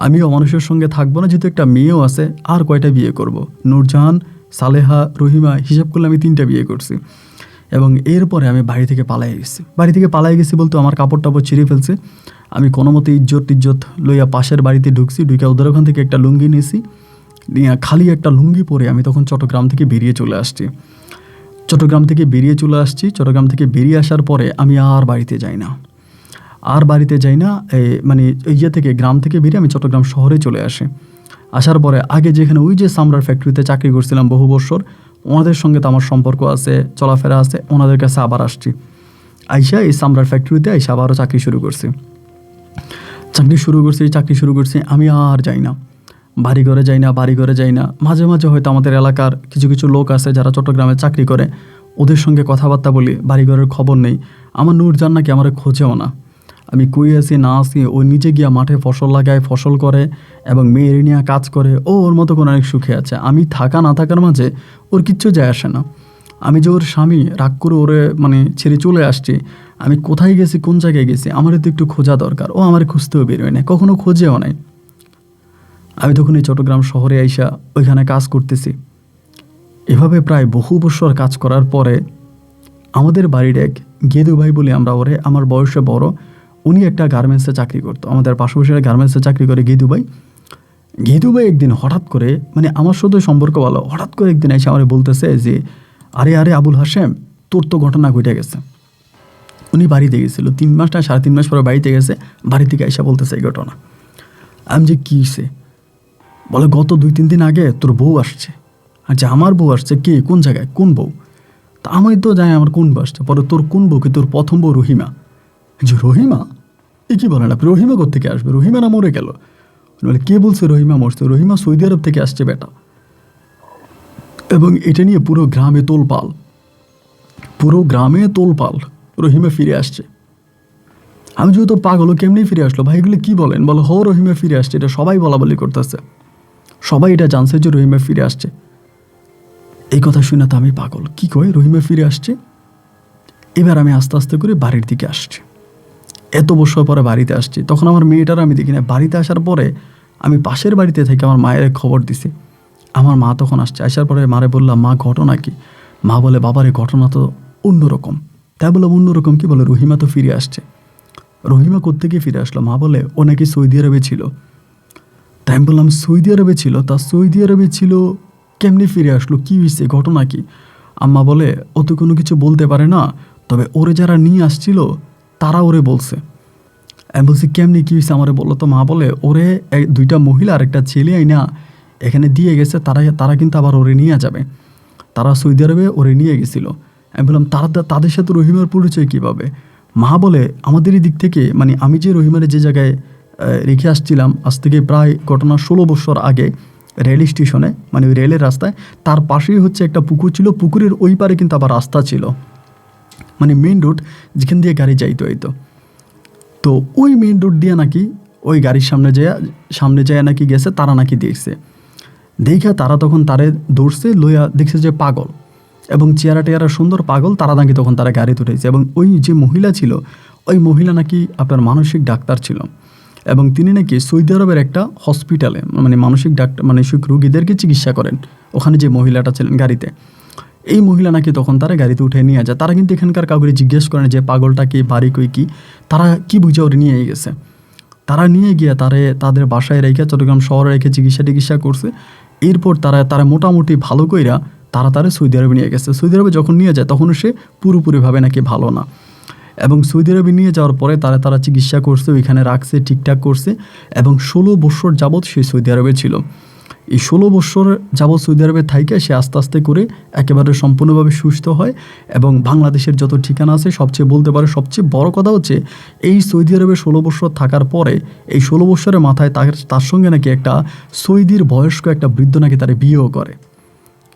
আমি অমানুষের সঙ্গে থাকবো না, যেহেতু একটা মেয়েও আছে, আর কয়টা বিয়ে করব? নূরজাহান, সালেহা, রহিমা, হিসাব করলে আমি 3টা বিয়ে করছি। এবং এরপরে আমি বাড়ি থেকে পালাই গেছি বলতে আমার কাপড় টাপড় ছিঁড়ে ফেলছে। আমি কোনো মতে ইজ্জত লইয়া পাশের বাড়িতে ঢুকছি, ঢুকে ওদের ওখান থেকে একটা লুঙ্গি নিয়েছি, নিয়ে খালি একটা লুঙ্গি পরে আমি তখন চট্টগ্রাম থেকে বেরিয়ে চলে আসছি। চট্টগ্রাম থেকে বেরিয়ে আসার পরে আমি আর বাড়িতে যাই না। মানে ইয়ে থেকে, গ্রাম থেকে বেরিয়ে আমি চট্টগ্রাম শহরে চলে আসি। আসার পরে আগে যেখানে ওই যে চামড়ার ফ্যাক্টরিতে চাকরি করছিলাম বহু বছর, ওনাদের সঙ্গে তো আমার সম্পর্ক আছে, চলাফেরা আছে, ওনাদের কাছে আবার আসছি। আইসা এই চামড়ার ফ্যাক্টরিতে আইসা আবারও চাকরি শুরু করছি। আমি আর যাই না, বাড়ি ঘরে যাই না। মাঝে মাঝে হয়তো আমাদের এলাকার কিছু লোক আছে যারা চট্টগ্রামে চাকরি করে, ওদের সঙ্গে কথাবার্তা বলি, বাড়িঘরের খবর নেই। আমার নূরজান নাকি আমার খোঁজেও না, আমি কই আসি না আসি, ও নিজে গিয়া মাঠে ফসল লাগায়, ফসল করে এবং মেয়ের নিয়ে কাজ করে, ওর মতো করে অনেক সুখে আছে। আমি থাকা না থাকার মাঝে ওর কিচ্ছু যায় আসে না। আমি যে ওর স্বামী, রাগ করে ওরে মানে ছেড়ে চলে আসছি, আমি কোথায় গেছি, কোন জায়গায় গেছি, আমার তো একটু খোঁজা দরকার। ও আমার খুঁজতেও বেরোয় না, কখনো খোঁজেও নাই। আমি তখন এই চট্টগ্রাম শহরে আইসা ওইখানে কাজ করতেছি। এভাবে প্রায় বহু বছর কাজ করার পরে আমাদের বাড়ির এক গেদু ভাই বলি আমরা ওরে, আমার বয়সে বড়, উনি একটা গার্মেন্টসে চাকরি করতো, আমাদের পাশাপাশি গার্মেন্টসে চাকরি করে গেদু ভাই একদিন হঠাৎ করে, মানে আমার সাথে সম্পর্ক ভালো, হঠাৎ করে একদিন এসে আমার বলতেছে যে আরে আবুল হাশেম, তোর তো ঘটনা ঘটে গেছে। উনি বাড়িতে গেছিল 3 মাস না 3.5 মাস পরে বাড়িতে গেছে, বাড়ি থেকে এসে বলতেছে এই ঘটনা। আমি যে কী সে বলে, গত 2-3 দিন আগে তোর বউ আসছে। আচ্ছা, আমার বউ আসছে? কে, কোন জায়গায়, কোন বউ? তা আমি তো জানি আমার কোন বউ আসছে। পরে তোর কোন বউ? কি তোর প্রথম বউ রহিমা? যে রহিমা? এ কী বলেন আপনি, রহিমা কোত্থেকে আসবে? রহিমা না মরে গেল? বলে কে বলছে রহিমা মরছে? রহিমা সৌদি আরব থেকে আসছে বেটা। এবং এটা নিয়ে পুরো গ্রামে তোলপাল, রহিমা ফিরে আসছে। আমি যেহেতু পাগল, কেমনি ফিরে আসলো ভাই, এগুলো কী বলেন? বলো রহিমা ফিরে আসছে, এটা সবাই বলাবলি করতেছে, সবাই এটা জানছে যে রহিমা ফিরে আসছে। এই কথা শুনে তো আমি পাগল, কি কয় রহিমা ফিরে আসছে? এবার আমি আস্তে আস্তে করে বাড়ির দিকে আসছি। এত বছর পরে বাড়িতে আসছি, তখন আমার মেয়েটার আমি দেখি না। বাড়িতে আসার পরে আমি পাশের বাড়িতে থেকে আমার মায়ের খবর দিছি। আমার মা তখন আসছে, আসার পরে মারে বললাম, মা ঘটনা কি? মা বলে, বাবারে ঘটনা তো অন্যরকম। তাই বললাম অন্যরকম কি? বলে রহিমা তো ফিরে আসছে। রহিমা কোত্থেকে ফিরে আসলো? মা বলে ও নাকি সৌদি আরবে ছিল। তাই আমি বললাম সৌদি আরবে ছিল? তা সৌদি আরবে ছিল, কেমনি ফিরে আসলো? কী হয়েছে, ঘটনা কি? আম্মা বলে ও তো কোনো কিছু বলতে পারে না, তবে ওরে যারা নিয়ে আসছিল তারা ওরে বলছে। আমি বলছি কেমনি, কী হয়েছে আমারে বললো তো। মা বলে ওরে 2টা মহিলা আর একটা ছেলে আইনা এখানে দিয়ে গেছে, তারা কিন্তু আবার ওরে নিয়ে যাবে। তারা সৌদি আরবে ওরে নিয়ে গেছিলো। আমি বললাম তাদের সাথে রহিমার পরিচয় কীভাবে? মা বলে আমাদেরই দিক থেকে, মানে আমি যে রহিমার যে জায়গায় রেখে আসছিলাম, আজ থেকে প্রায় ঘটনা 16 বছর আগে, রেল স্টেশনে, মানে ওই রেলের রাস্তায়, তার পাশেই হচ্ছে একটা পুকুর ছিল। পুকুরের ওই পারে কিন্তু আবার রাস্তা ছিল, মানে মেন রোড যেখান দিয়ে গাড়ি যাইতো হইতো। তো ওই মেন রোড দিয়ে নাকি ওই গাড়ির সামনে যায় নাকি গেছে, তারা নাকি দেখছে। দেখা তারা তখন তারে দৌড়ছে, লইয়া দেখছে যে পাগল, এবং চেহারা সুন্দর পাগল। তারা নাকি তখন তারা গাড়িতে উঠেছে, এবং ওই যে মহিলা ছিল, ওই মহিলা নাকি আপনার মানসিক ডাক্তার ছিল, এবং তিনি নাকি সৌদি আরবের একটা হসপিটালে, মানে মানসিক রোগীদেরকে চিকিৎসা করেন। ওখানে যে মহিলাটা ছিলেন গাড়িতে, এই মহিলা নাকি তখন তারা গাড়িতে উঠে নিয়ে যায়। তারা কিন্তু এখানকার কাউকে জিজ্ঞেস করেন যে পাগলটা কি, বাড়ি কই কি, তারা কি বুঝে ওরে নিয়ে গেছে। তারা নিয়ে গিয়ে তাদের বাসায় রেখে, চট্টগ্রাম শহরে রেখে চিকিৎসা করছে। এরপর তারা মোটামুটি ভালো কইরা তাড়াতাড়ি সৌদি আরবে নিয়ে গেছে। সৌদি আরবে যখন নিয়ে যায় তখন সে পুরোপুরিভাবে নাকি ভালো না, এবং সৌদি আরবে নিয়ে যাওয়ার পরে তারা চিকিৎসা করছে, ওইখানে রাখছে, ঠিকঠাক করছে, এবং 16 বছর যাবৎ সে সৌদি আরবে ছিল। এই 16 বছর যাবৎ সৌদি আরবে থাইকে সে আস্তে আস্তে করে একেবারে সম্পূর্ণভাবে সুস্থ হয়, এবং বাংলাদেশের যত ঠিকানা আছে সবচেয়ে বলতে পারে সবচেয়ে বড় কথা হচ্ছে এই সৌদি আরবে 16 বছর থাকার পরে এই 16 বছরের মাথায় তার সঙ্গে নাকি একটা সৌদির বয়স্ক একটা বৃদ্ধ নাকি তারে বিয়েও করে।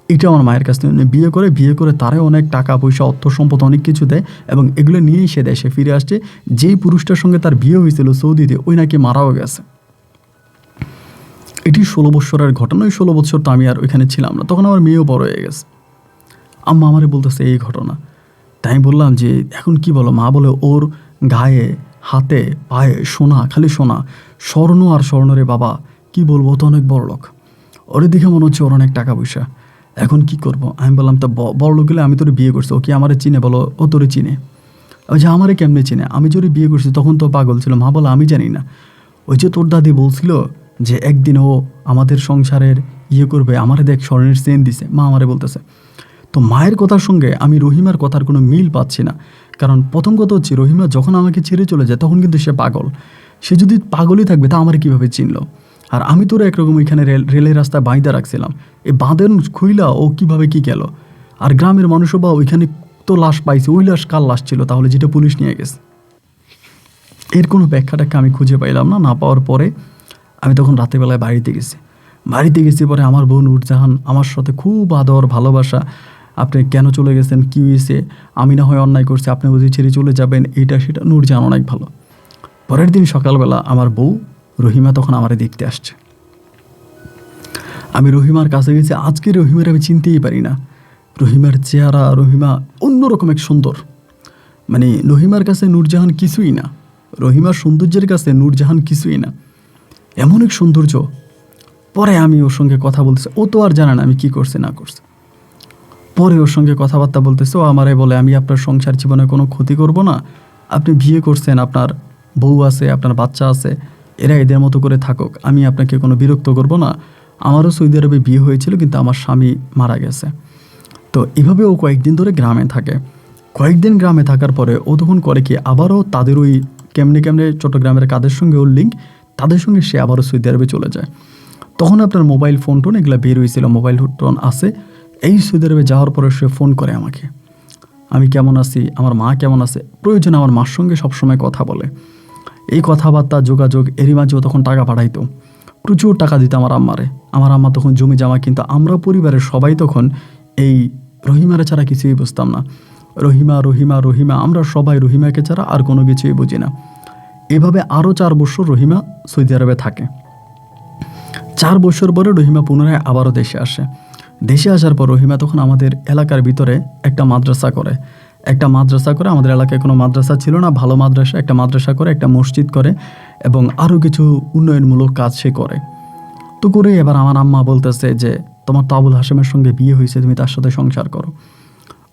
এটা আমার মায়ের কাছ থেকে বিয়ে করে তারে অনেক টাকা পয়সা অর্থ সম্পদ অনেক কিছু দেয়, এবং এগুলো নিয়েই সে দেশে ফিরে আসছে। যেই পুরুষটার সঙ্গে তার বিয়ে হয়েছিল সৌদিতে ওই নাকি মারাও গেছে। এটি 16 বছরের ঘটনা। ওই 16 বছর তো আমি আর ওইখানে ছিলাম না, তখন আমার মেয়েও বড় হয়ে গেছে। আম্মা আমারে বলতেছে এই ঘটনা। তাই আমি বললাম যে এখন কি বলো? মা বলে ওর গায়ে হাতে পায়ে সোনা, খালি সোনা, স্বর্ণ আর স্বর্ণ রে বাবা, কি বলবো, ও তো অনেক বড় লোক, ওরে দেখে মনে হচ্ছে ওর অনেক টাকা পয়সা, এখন কি করব? আমি বললাম তা বড় লোক গেলে আমি তোরে বিয়ে করছি, ও কি আমারে চিনে? বলো ও তোরে চিনে। ওই যে আমারে কেমনে চিনে? আমি যদি বিয়ে করছি তখন তো পাগল ছিল। মা বলো আমি জানি না, ওই যে তোর দাদি বলছিল যে একদিন ও আমাদের সংসারের করবে, আমারে দেখ স্বর্ণের চেন দিছে। মা আমারে বলতেছে। তো মায়ের কথার সঙ্গে আমি রহিমার কথার কোনো মিল পাচ্ছি না, কারণ প্রথম কথা হচ্ছে রহিমা যখন আমাকে ছেড়ে চলে যায় তখন কিন্তু সে পাগল। সে যদি পাগলই থাকবে তা আমার কীভাবে চিনলো? আর আমি তোরা একরকম এখানে রেলের রাস্তায় বাইন্দা রাখছিলাম, এই বাঁধের খুইলা ও কিভাবে কি গেল? আর গ্রামের মানুষও বা ওইখানে তো লাশ পাইছে, ওই লাশ কার লাশ ছিল তাহলে যেটা পুলিশ নিয়ে গেছে? এর কোনো ব্যাখ্যাটাকে আমি খুঁজে পাইলাম না। না পাওয়ার পরে আমি তখন রাতেরবেলায় বাড়িতে গেছি পরে আমার বোন নূরজাহান আমার সাথে খুব আদর ভালোবাসা, আপনি কেন চলে গেছেন, কী হয়েছে, আমি না হয় অন্যায় করছি, আপনি বুঝি ছেড়ে চলে যাবেন, এটা সেটা। নূরজাহান অনেক ভালো। পরের দিন সকালবেলা আমার বউ রহিমা তখন আমারে দেখতে আসছে। আমি রহিমার কাছে গেছি, আজকে রহিমার আমি চিনতেই পারি না। রহিমার চেহারা, রহিমা অন্যরকম এক সুন্দর, মানে রহিমার কাছে নূরজাহান কিছুই না, রহিমার সৌন্দর্যের কাছে নূরজাহান কিছুই না, এমন এক সৌন্দর্য। পরে আমি ওর সঙ্গে কথা বলতেছি, ও তো আর জানে না আমি কি করছি না করছি। পরে ওর সঙ্গে কথাবার্তা বলতেছে, ও আমারে বলে আমি আপনার সংসার জীবনে কোনো ক্ষতি করব না, আপনি বিয়ে করছেন, আপনার বউ আছে, আপনার বাচ্চা আছে, এরা এদের মতো করে থাকুক, আমি আপনাকে কোনো বিরক্ত করব না। আমারও সৌদি আরবে বিয়ে হয়েছিল কিন্তু আমার স্বামী মারা গেছে। তো এভাবে ও কয়েকদিন ধরে গ্রামে থাকে। কয়েকদিন গ্রামে থাকার পরে ও তখন করে কি, আবারও তাদের ওই কেমনে চট্টগ্রামের কাদের সঙ্গে ওর লিঙ্ক, তাদের সঙ্গে সে আবারও সৌদি আরবে চলে যায়। তখন আপনার মোবাইল ফোন টোন এগুলো বের হয়েছিল, মোবাইল টোন আছে। এই সৌদি আরবে যাওয়ার পরে সে ফোন করে আমাকে, আমি কেমন আছি, আমার মা কেমন আছে, প্রয়োজনে আমার মার সঙ্গে সবসময় কথা বলে। এই কথাবার্তা যোগাযোগ এরই মাঝেও তখন টাকা পাঠাইতো, প্রচুর টাকা দিত আমার আম্মারে। আমার আম্মা তখন জমি জামা, কিন্তু আমরা পরিবারের সবাই তখন এই রহিমারে ছাড়া কিছুই বুঝতাম না। রহিমা আমরা সবাই রহিমাকে ছাড়া আর কোনো কিছুই বুঝি না। এভাবে আরও 4 বছর রহিমা সৌদি আরবে থাকে। 4 বছর পরে রহিমা পুনরায় আবারও দেশে আসে। দেশে আসার পর রহিমা তখন আমাদের এলাকার ভিতরে একটা মাদ্রাসা করে। আমাদের এলাকায় কোনো মাদ্রাসা ছিল না, ভালো মাদ্রাসা, একটা মাদ্রাসা করে, একটা মসজিদ করে, এবং আরও কিছু উন্নয়নমূলক কাজ সে করে। তো করে এবার আমার আম্মা বলতেছে যে তোমার তো আবুল হাশেমের সঙ্গে বিয়ে হয়েছে, তুমি তার সাথে সংসার করো।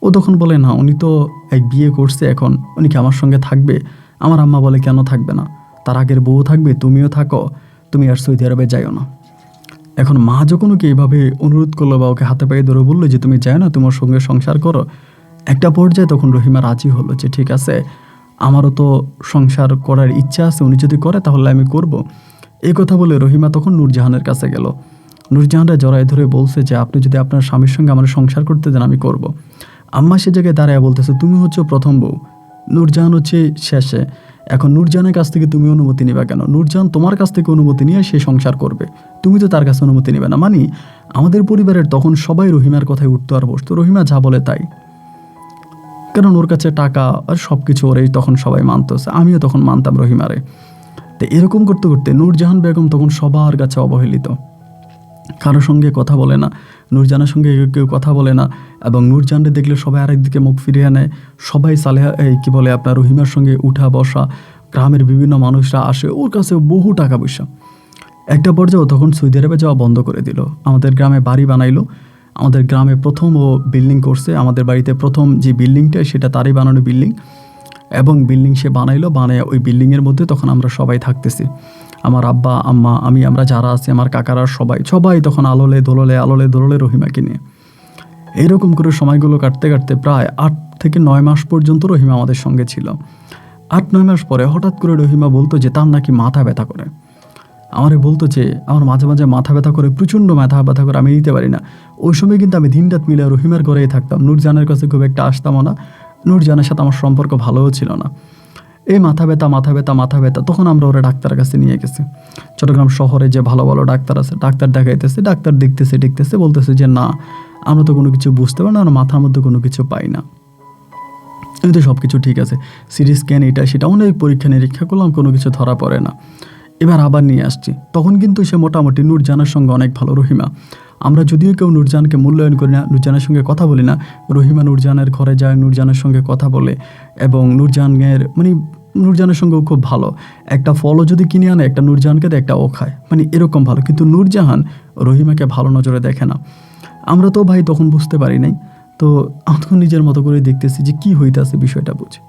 ও তখন বলে না, উনি তো এক বিয়ে করছে, এখন উনি কি আমার সঙ্গে থাকবে? আমার আম্মা বলে কেন থাকবে না, তার আগের বউ থাকবে, তুমিও থাকো, তুমি আর সৌদি আরবে যাইও না। এখন মা যখন ওকে এইভাবে অনুরোধ করলো বা ওকে হাতে পায়ে ধরে বললো যে তুমি যাও না, তোমার সঙ্গে সংসার করো, একটা পর্যায়ে তখন রহিমা রাজি হলো যে ঠিক আছে, আমারও তো সংসার করার ইচ্ছা আছে, উনি যদি করে তাহলে আমি করব। এই কথা বলে রহিমা তখন নূরজাহানের কাছে গেল। নূরজাহানরা জড়ায় ধরে বলছে যে আপনি যদি আপনার স্বামীর সঙ্গে আমার সংসার করতে দেন আমি করব। আম্মা সে জায়গায় দাঁড়ায় বলতেছে তুমি হচ্ছে প্রথম বউ, নূরজাহান হচ্ছে শেষে, এখন নূরজাহানের কাছ থেকে তুমি অনুমতি নিবা কেন? নূরজাহান তোমার কাছ থেকে অনুমতি নিয়ে সে সংসার করবে, তুমি তো তার কাছে অনুমতি নেবে না। মানে আমাদের পরিবারের তখন সবাই রহিমার কথায় উঠতো আর বসতো, রহিমা যা বলে তাই, কারণ ওর কাছে টাকা আর সব কিছু ওরেই তখন সবাই মানতেছে, আমিও তখন মানতাম রহিমারে। তো এরকম করতে করতে নূরজাহান বেগম তখন সবার কাছে অবহেলিত, কারোর সঙ্গে কথা বলে না, নূরজাহানের সঙ্গে কেউ কথা বলে না, এবং নূরজাহানকে দেখলে সবাই আরেকদিকে মুখ ফিরিয়ে নেয়। সবাই সালেহা কি বলে আপনার রহিমার সঙ্গে উঠা বসা, গ্রামের বিভিন্ন মানুষরা আসে, ওর কাছে বহু টাকা পয়সা। একটা পর্যায়ে তখন সৌদি আরবে যাওয়া বন্ধ করে দিল, আমাদের গ্রামে বাড়ি বানাইলো। আমাদের গ্রামে প্রথম ও বিল্ডিং করছে, আমাদের বাড়িতে প্রথম যে বিল্ডিংটা সেটা তারই বানানো বিল্ডিং, এবং বিল্ডিং সে বানায় ওই বিল্ডিংয়ের মধ্যে তখন আমরা সবাই থাকতেছি, আমার আব্বা আম্মা আমরা যারা আছি, আমার কাকারা সবাই তখন আলোলে দোললে রহিমাকে নিয়ে। এইরকম করে সময়গুলো কাটতে কাটতে প্রায় 8 থেকে 9 মাস পর্যন্ত রহিমা আমাদের সঙ্গে ছিল। 8-9 মাস পরে হঠাৎ করে রহিমা বলতো যে তার নাকি মাথা ব্যথা করে। আমারে বলতো যে আমার মাঝে মাঝে মাথা ব্যথা করে, প্রচণ্ড মাথা ব্যথা করে, আমি নিতে পারি না। ওই সময় কিন্তু আমি দিনরাত মিলে রহিমার ঘরেই থাকতাম, নূরজানের কাছে খুব একটা আসতামও না। নূরজানের সাথে আমার সম্পর্ক ভালোও ছিল না। এই মাথা ব্যথা মাথা ব্যথা মাথা ব্যথা, তখন আমরা ওরা ডাক্তারের কাছে নিয়ে গেছি। চট্টগ্রাম শহরে যে ভালো ভালো ডাক্তার আছে, ডাক্তার দেখাইতেছে, ডাক্তার দেখতেছে বলতেছে যে না, আমরা তো কোনো কিছু বুঝতে পারি না, আমরা মাথার মধ্যে কোনো কিছু পাই না, কিন্তু সব কিছু ঠিক আছে, সিটি স্ক্যান এটা সেটা অনেক পরীক্ষা নিরীক্ষা করলাম, কোনো কিছু ধরা পড়ে না। এবার আবার নিয়ে আসছি, তখন কিন্তু সে মোটামুটি নূরজানের সঙ্গে অনেক ভালো। রহিমা, আমরা যদিও কেউ নূরজানকে মূল্যায়ন করি না, নূরজানের সঙ্গে কথা বলি না, রহিমা নূরজানের ঘরে যায়, নূরজানের সঙ্গে কথা বলে, এবং নূরজানের নূরজানের সঙ্গেও খুব ভালো। একটা ফলও যদি কিনে আনে, একটা নূরজাহানকে দেয়, একটা ও খায়, এরকম ভালো। কিন্তু নূরজাহান রহিমাকে ভালো নজরে দেখে না। আমরা তো ভাই তখন বুঝতে পারি নাই, তো আমি তখন নিজের মতো করে দেখতেছি যে কী হইতেছে, বিষয়টা বুঝি।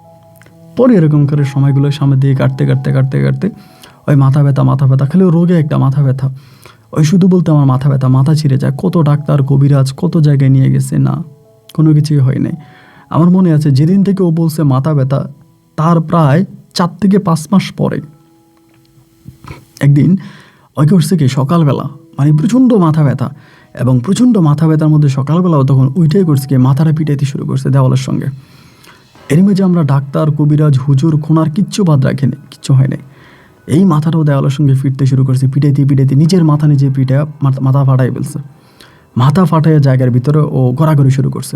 পরে এরকম করে সময়গুলো সামনে দিয়ে কাটতে কাটতে কাটতে কাটতে ওই মাথা ব্যথা খালি রোগে একটা মাথা ব্যথা, ওই শুধু বলতে আমার মাথা ব্যথা, মাথা ছিঁড়ে যায়। কত ডাক্তার কবিরাজ কত জায়গায় নিয়ে গেছে, না কোনো কিছুই হয় নাই। আমার মনে আছে যেদিন থেকে ও বলছে মাথা ব্যথা, তার প্রায় 4 থেকে 5 মাস পরে একদিন ওকে উঠছে কি সকালবেলা, প্রচণ্ড মাথা ব্যথা, এবং প্রচণ্ড মাথা ব্যথার মধ্যে সকালবেলাও তখন উঠেই করছে কি মাথাটা পিটাইতে শুরু করছে দেওয়ালের সঙ্গে। এর মধ্যে আমরা ডাক্তার কবিরাজ হুজুর খোনার কিচ্ছু বাদ রাখিনি, কিচ্ছু হয় নাই। এই মাথাটাও দেওয়ালের সঙ্গে ফিরতে শুরু করছে, পিটাইতে নিজের মাথা নিজে পিটে মাথা ফাটাই ফেলছে। মাথা ফাটাইয়া জায়গার ভিতরে ও ঘোরাঘুরি শুরু করছে।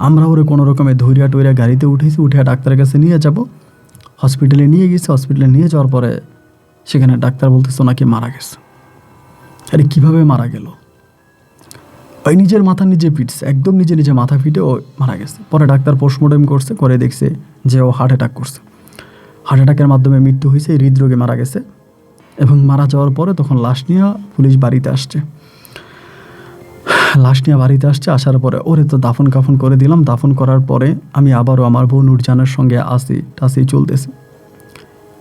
আমরা ওরে কোনো রকমে ধৈর্য টইরা গাড়িতে উঠেছি, উঠে ডাক্তারের কাছে নিয়ে যাব। হসপিটালে নিয়ে গেছে, হসপিটালে নিয়ে যাওয়ার পরে সেখানে ডাক্তার বলতেছে নাকি মারা গেছে। আরে কীভাবে মারা গেল? ওই নিজের মাথা নিজে পিটছে, একদম নিজে মাথা পিটে ও মারা গেছে। পরে ডাক্তার পোস্টমর্টম করছে, করে দেখছে যে ও হার্ট অ্যাটাক করছে। হার্ট অ্যাটাকের মাধ্যমে মৃত্যু হয়েছে, হৃদরোগে মারা গেছে। এবং মারা যাওয়ার পরে তখন লাশ নিয়ে পুলিশ বাড়িতে আসছে। আসার পরে ওরে তো দাফন কাফন করে দিলাম। দাফন করার পরে আমি আবারও আমার বউ নূরজানের সঙ্গে টাসি চলতেছি।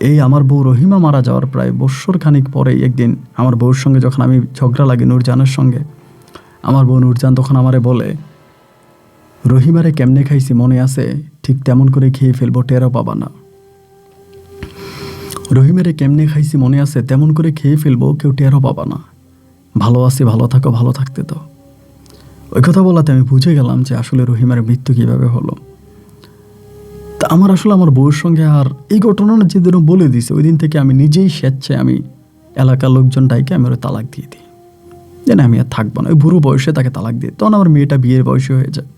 এই আমার বউ রহিমা মারা যাওয়ার প্রায় বৎসর খানিক পরেই একদিন আমার বউর সঙ্গে যখন আমি ঝগড়া লাগি নূরজানের সঙ্গে, আমার বউ নূরজান তখন আমারে বলে, রহিমারে কেমনে খাইছি মনে আছে? ঠিক তেমন করে খেয়ে ফেলবো, টেরও পাবা না। রহিমারে কেমনে খাইছি মনে আছে? তেমন করে খেয়ে ফেলবো, কেউ টেরও পাবা না। ভালো আছি, ভালো থাকো, ভালো থাকতে দাও। ওই কথা বলাতে আমি বুঝে গেলাম যে আসলে রহিমার মৃত্যু কীভাবে হলো। তা আমার বউয়ের সঙ্গে আর এই ঘটনাটা যেদিনও বলে দিছে, ওই দিন থেকে আমি নিজেই স্বেচ্ছায় আমি এলাকার লোকজন ডাইকে আমি ওরা তালাক দিয়ে দিই, যে না আমি আর থাকবো না। ওই বুড়ো বয়সে তাকে তালাক দিয়ে, তখন আমার মেয়েটা বিয়ের বয়সে হয়ে যায়।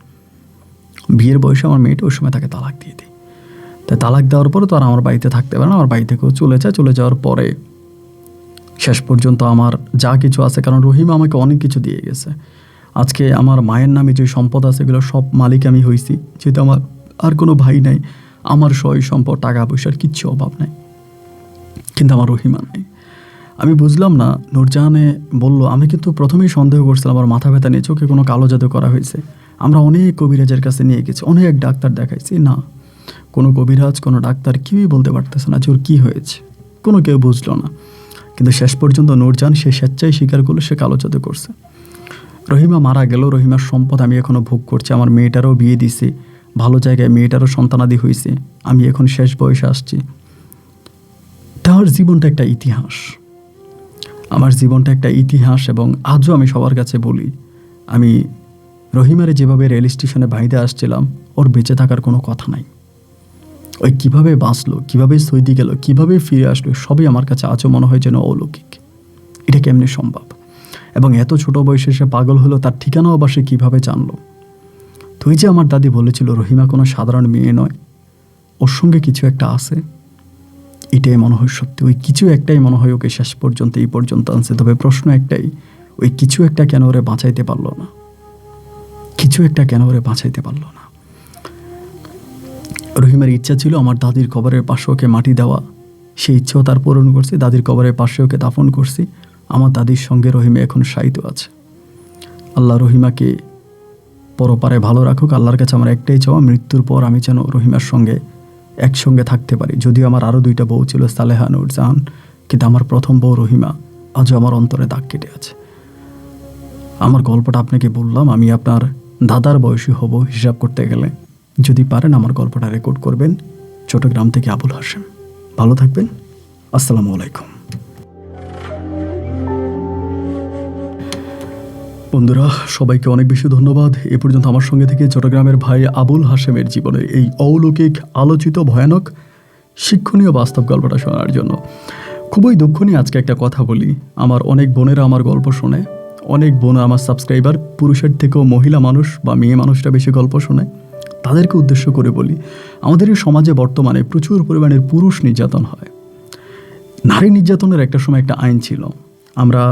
বিয়ের বয়সে আমার মেয়েটা ওই সময় তাকে তালাক দিয়ে দিই। তাই তালাক দেওয়ার পরে তো আর আমার বাড়িতে থাকতে পারে না, আমার বাড়ি থেকেও চলে যায়। চলে যাওয়ার পরে শেষ পর্যন্ত আমার যা কিছু আছে, কারণ রহিমা আমাকে অনেক কিছু দিয়ে গেছে। আজকে আমার মায়ের নামে যে সম্পদ আছে এগুলো সব মালিক আমি হয়েছি, যেহেতু আমার আর কোনো ভাই নাই। আমার সয় সম্পদ, টাকা পয়সার কিচ্ছু অভাব নাই, কিন্তু আমার রহিমা নাই। আমি বুঝলাম না। নূরজাহানে বলল, আমি কিন্তু প্রথমেই সন্দেহ করছিলাম আমার মাথা ব্যথা নিয়ে চোখে কোনো কালো জাদু করা হয়েছে। আমরা অনেক কবিরাজের কাছে নিয়ে গেছি, অনেক ডাক্তার দেখাইছি, না কোনো কবিরাজ কোনো ডাক্তার কেউই বলতে পারতেছে না যে ওর কী হয়েছে, কোনো কেউ বুঝলো না। কিন্তু শেষ পর্যন্ত নূরজাহান সে স্বেচ্ছায় স্বীকার করলো সে কালো জাদু করছে। রহিমা মারা গেল, রহিমার সম্পদ আমি এখনও ভোগ করছি। আমার মেয়েটারও বিয়ে দিছি ভালো জায়গায়, মেয়েটারও সন্তানাদি হয়েছে। আমি এখন শেষ বয়সে আসছি। তার জীবনটা একটা ইতিহাস, আমার জীবনটা একটা ইতিহাস। এবং আজও আমি সবার কাছে বলি, আমি রহিমারে যেভাবে রেল স্টেশনে বাইরে আসছিলাম, ওর বেঁচে থাকার কোনো কথা নাই। ওই কীভাবে বাঁচলো, কীভাবে সৌদি গেল, কীভাবে ফিরে আসলো, সবই আমার কাছে আজও মনে হয় যেন অলৌকিক। এটা কেমনে সম্ভব? এবং এত ছোট বয়সে সে পাগল হলো, তার ঠিকানাও বা সে কীভাবে জানলো? তুই যে আমার দাদি বলেছিল রহিমা কোনো সাধারণ মেয়ে নয়, ওর সঙ্গে কিছু একটা আছে, এটাই মনে হয় সত্যি। ওই কিছু একটাই মনে হয় ওকে শেষ পর্যন্ত এই পর্যন্ত আনছে। তবে প্রশ্ন একটাই, ওই কিছু একটা কেন ওরে বাঁচাইতে পারলো না? কিছু একটা কেন ওরে বাঁচাইতে পারলো না? রহিমার ইচ্ছা ছিল আমার দাদির কবরের পাশে ওকে মাটি দেওয়া, সেই ইচ্ছেও তার পূরণ করছি। দাদির কবরের পাশে ওকে দাফন করছি। আমার দাদির সঙ্গে রহিমা এখন শায়িত আছে। আল্লাহ রহিমাকে পরপারে ভালো রাখুক। আল্লাহর কাছে আমার একটাই চাওয়া, মৃত্যুর পর আমি যেন রহিমার সঙ্গে একসঙ্গে থাকতে পারি। যদিও আমার আরও 2টা বউ ছিল, সালেহা, নূরজাহান, কিন্তু আমার প্রথম বউ রহিমা আজও আমার অন্তরে দাগ কেটে আছে। আমার গল্পটা আপনাকে বললাম। আমি আপনার দাদার বয়সী হব হিসাব করতে গেলে। যদি পারেন আমার গল্পটা রেকর্ড করবেন। চট্টগ্রাম থেকে আবুল হাশেম। ভালো থাকবেন। আসসালামু আলাইকুম। বন্ধুরা, সবাইকে অনেক বেশি ধন্যবাদ এ পর্যন্ত আমার সঙ্গে থেকে চট্টগ্রামের ভাই আবুল হাশেমের জীবনের এই অলৌকিক, আলোচিত, ভয়ানক, শিক্ষণীয় বাস্তব গল্পটা শোনার জন্য। খুবই দুঃখ নিয়ে আজকে একটা কথা বলি। আমার অনেক বোনেরা আমার গল্প শোনে, অনেক বোন আমার সাবস্ক্রাইবার, পুরুষের থেকেও মহিলা মানুষ বা মেয়ে মানুষরা বেশি গল্প শোনে। তাদেরকে উদ্দেশ্য করে বলি, আমাদের এই সমাজে বর্তমানে প্রচুর পরিমাণের পুরুষ নির্যাতন হয়। নারী নির্যাতনের একটা সময় একটা আইন ছিল। আমরা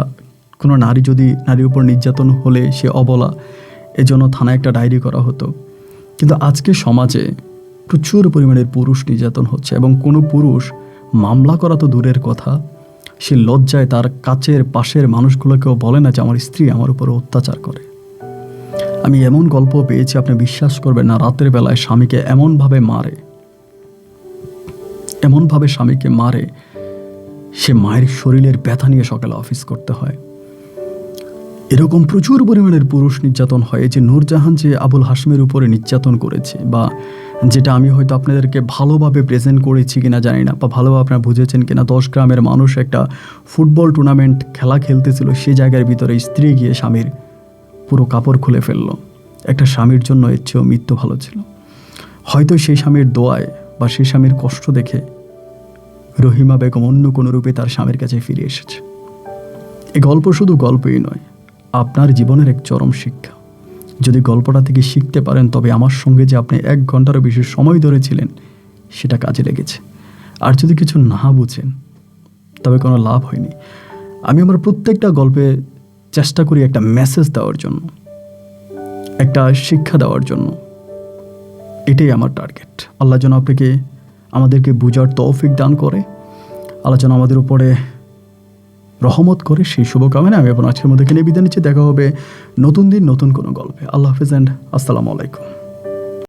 কোনো নারী যদি নারীর উপর নির্যাতন হলে সে অবলা, এজন্য থানায় একটা ডায়েরি করা হতো। কিন্তু আজকে সমাজে প্রচুর পরিমাণের পুরুষ নির্যাতন হচ্ছে এবং কোনো পুরুষ মামলা করা তো দূরের কথা, সে লজ্জায় তার কাছের পাশের মানুষগুলোকেও বলে না যে আমার স্ত্রী আমার উপর অত্যাচার করে। আমি এমন গল্প পেয়েছি, আপনি বিশ্বাস করবেন না, রাতের বেলায় স্বামীকে এমনভাবে স্বামীকে মারে, সে মায়ের শরীরের ব্যথা নিয়ে সকালে অফিস করতে হয়। এরকম প্রচুর পরিমাণের পুরুষ নির্যাতন হয়। যে নূরজাহান যে আবুল হাশেমের উপরে নির্যাতন করেছে, বা যেটা আমি হয়তো আপনাদেরকে ভালোভাবে প্রেজেন্ট করেছি কিনা জানি না, বা ভালোভাবে আপনারা বুঝেছেন কিনা, 10 গ্রামের মানুষ একটা ফুটবল টুর্নামেন্ট খেলা খেলতেছিল, সে জায়গার ভিতরে স্ত্রী গিয়ে স্বামীর পুরো কাপড় খুলে ফেললো। একটা স্বামীর জন্য এর চেয়েও মৃত্যু ভালো ছিল। হয়তো সেই স্বামীর দোয়ায় বা সেই স্বামীর কষ্ট দেখে রহিমা বেগম অন্য কোনো রূপে তার স্বামীর কাছে ফিরে এসেছে। এই গল্প শুধু গল্পই নয়, আপনার জীবনের এক চরম শিক্ষা। যদি গল্পটা থেকে শিখতে পারেন, তবে আমার সঙ্গে যে আপনি 1 ঘন্টারও বেশি সময় ধরেছিলেন সেটা কাজে লেগেছে। আর যদি কিছু না বুঝেন, তবে কোনো লাভ হয়নি। আমি আমার প্রত্যেকটা গল্পে চেষ্টা করি একটা মেসেজ দেওয়ার জন্য, একটা শিক্ষা দেওয়ার জন্য। এটাই আমার টার্গেট। আল্লাহ যেন আমাদেরকে বুঝার তৌফিক দান করে, আল্লাহ যেন আমাদের উপরে রহমত করে, সেই শুভকামনা আমি এখন আজকের মধ্যে কিনে বিদায় নিচ্ছি। দেখা হবে নতুন দিন নতুন কোনো গল্পে। আল্লাহ হাফেজ অ্যান্ড আসসালামু আলাইকুম।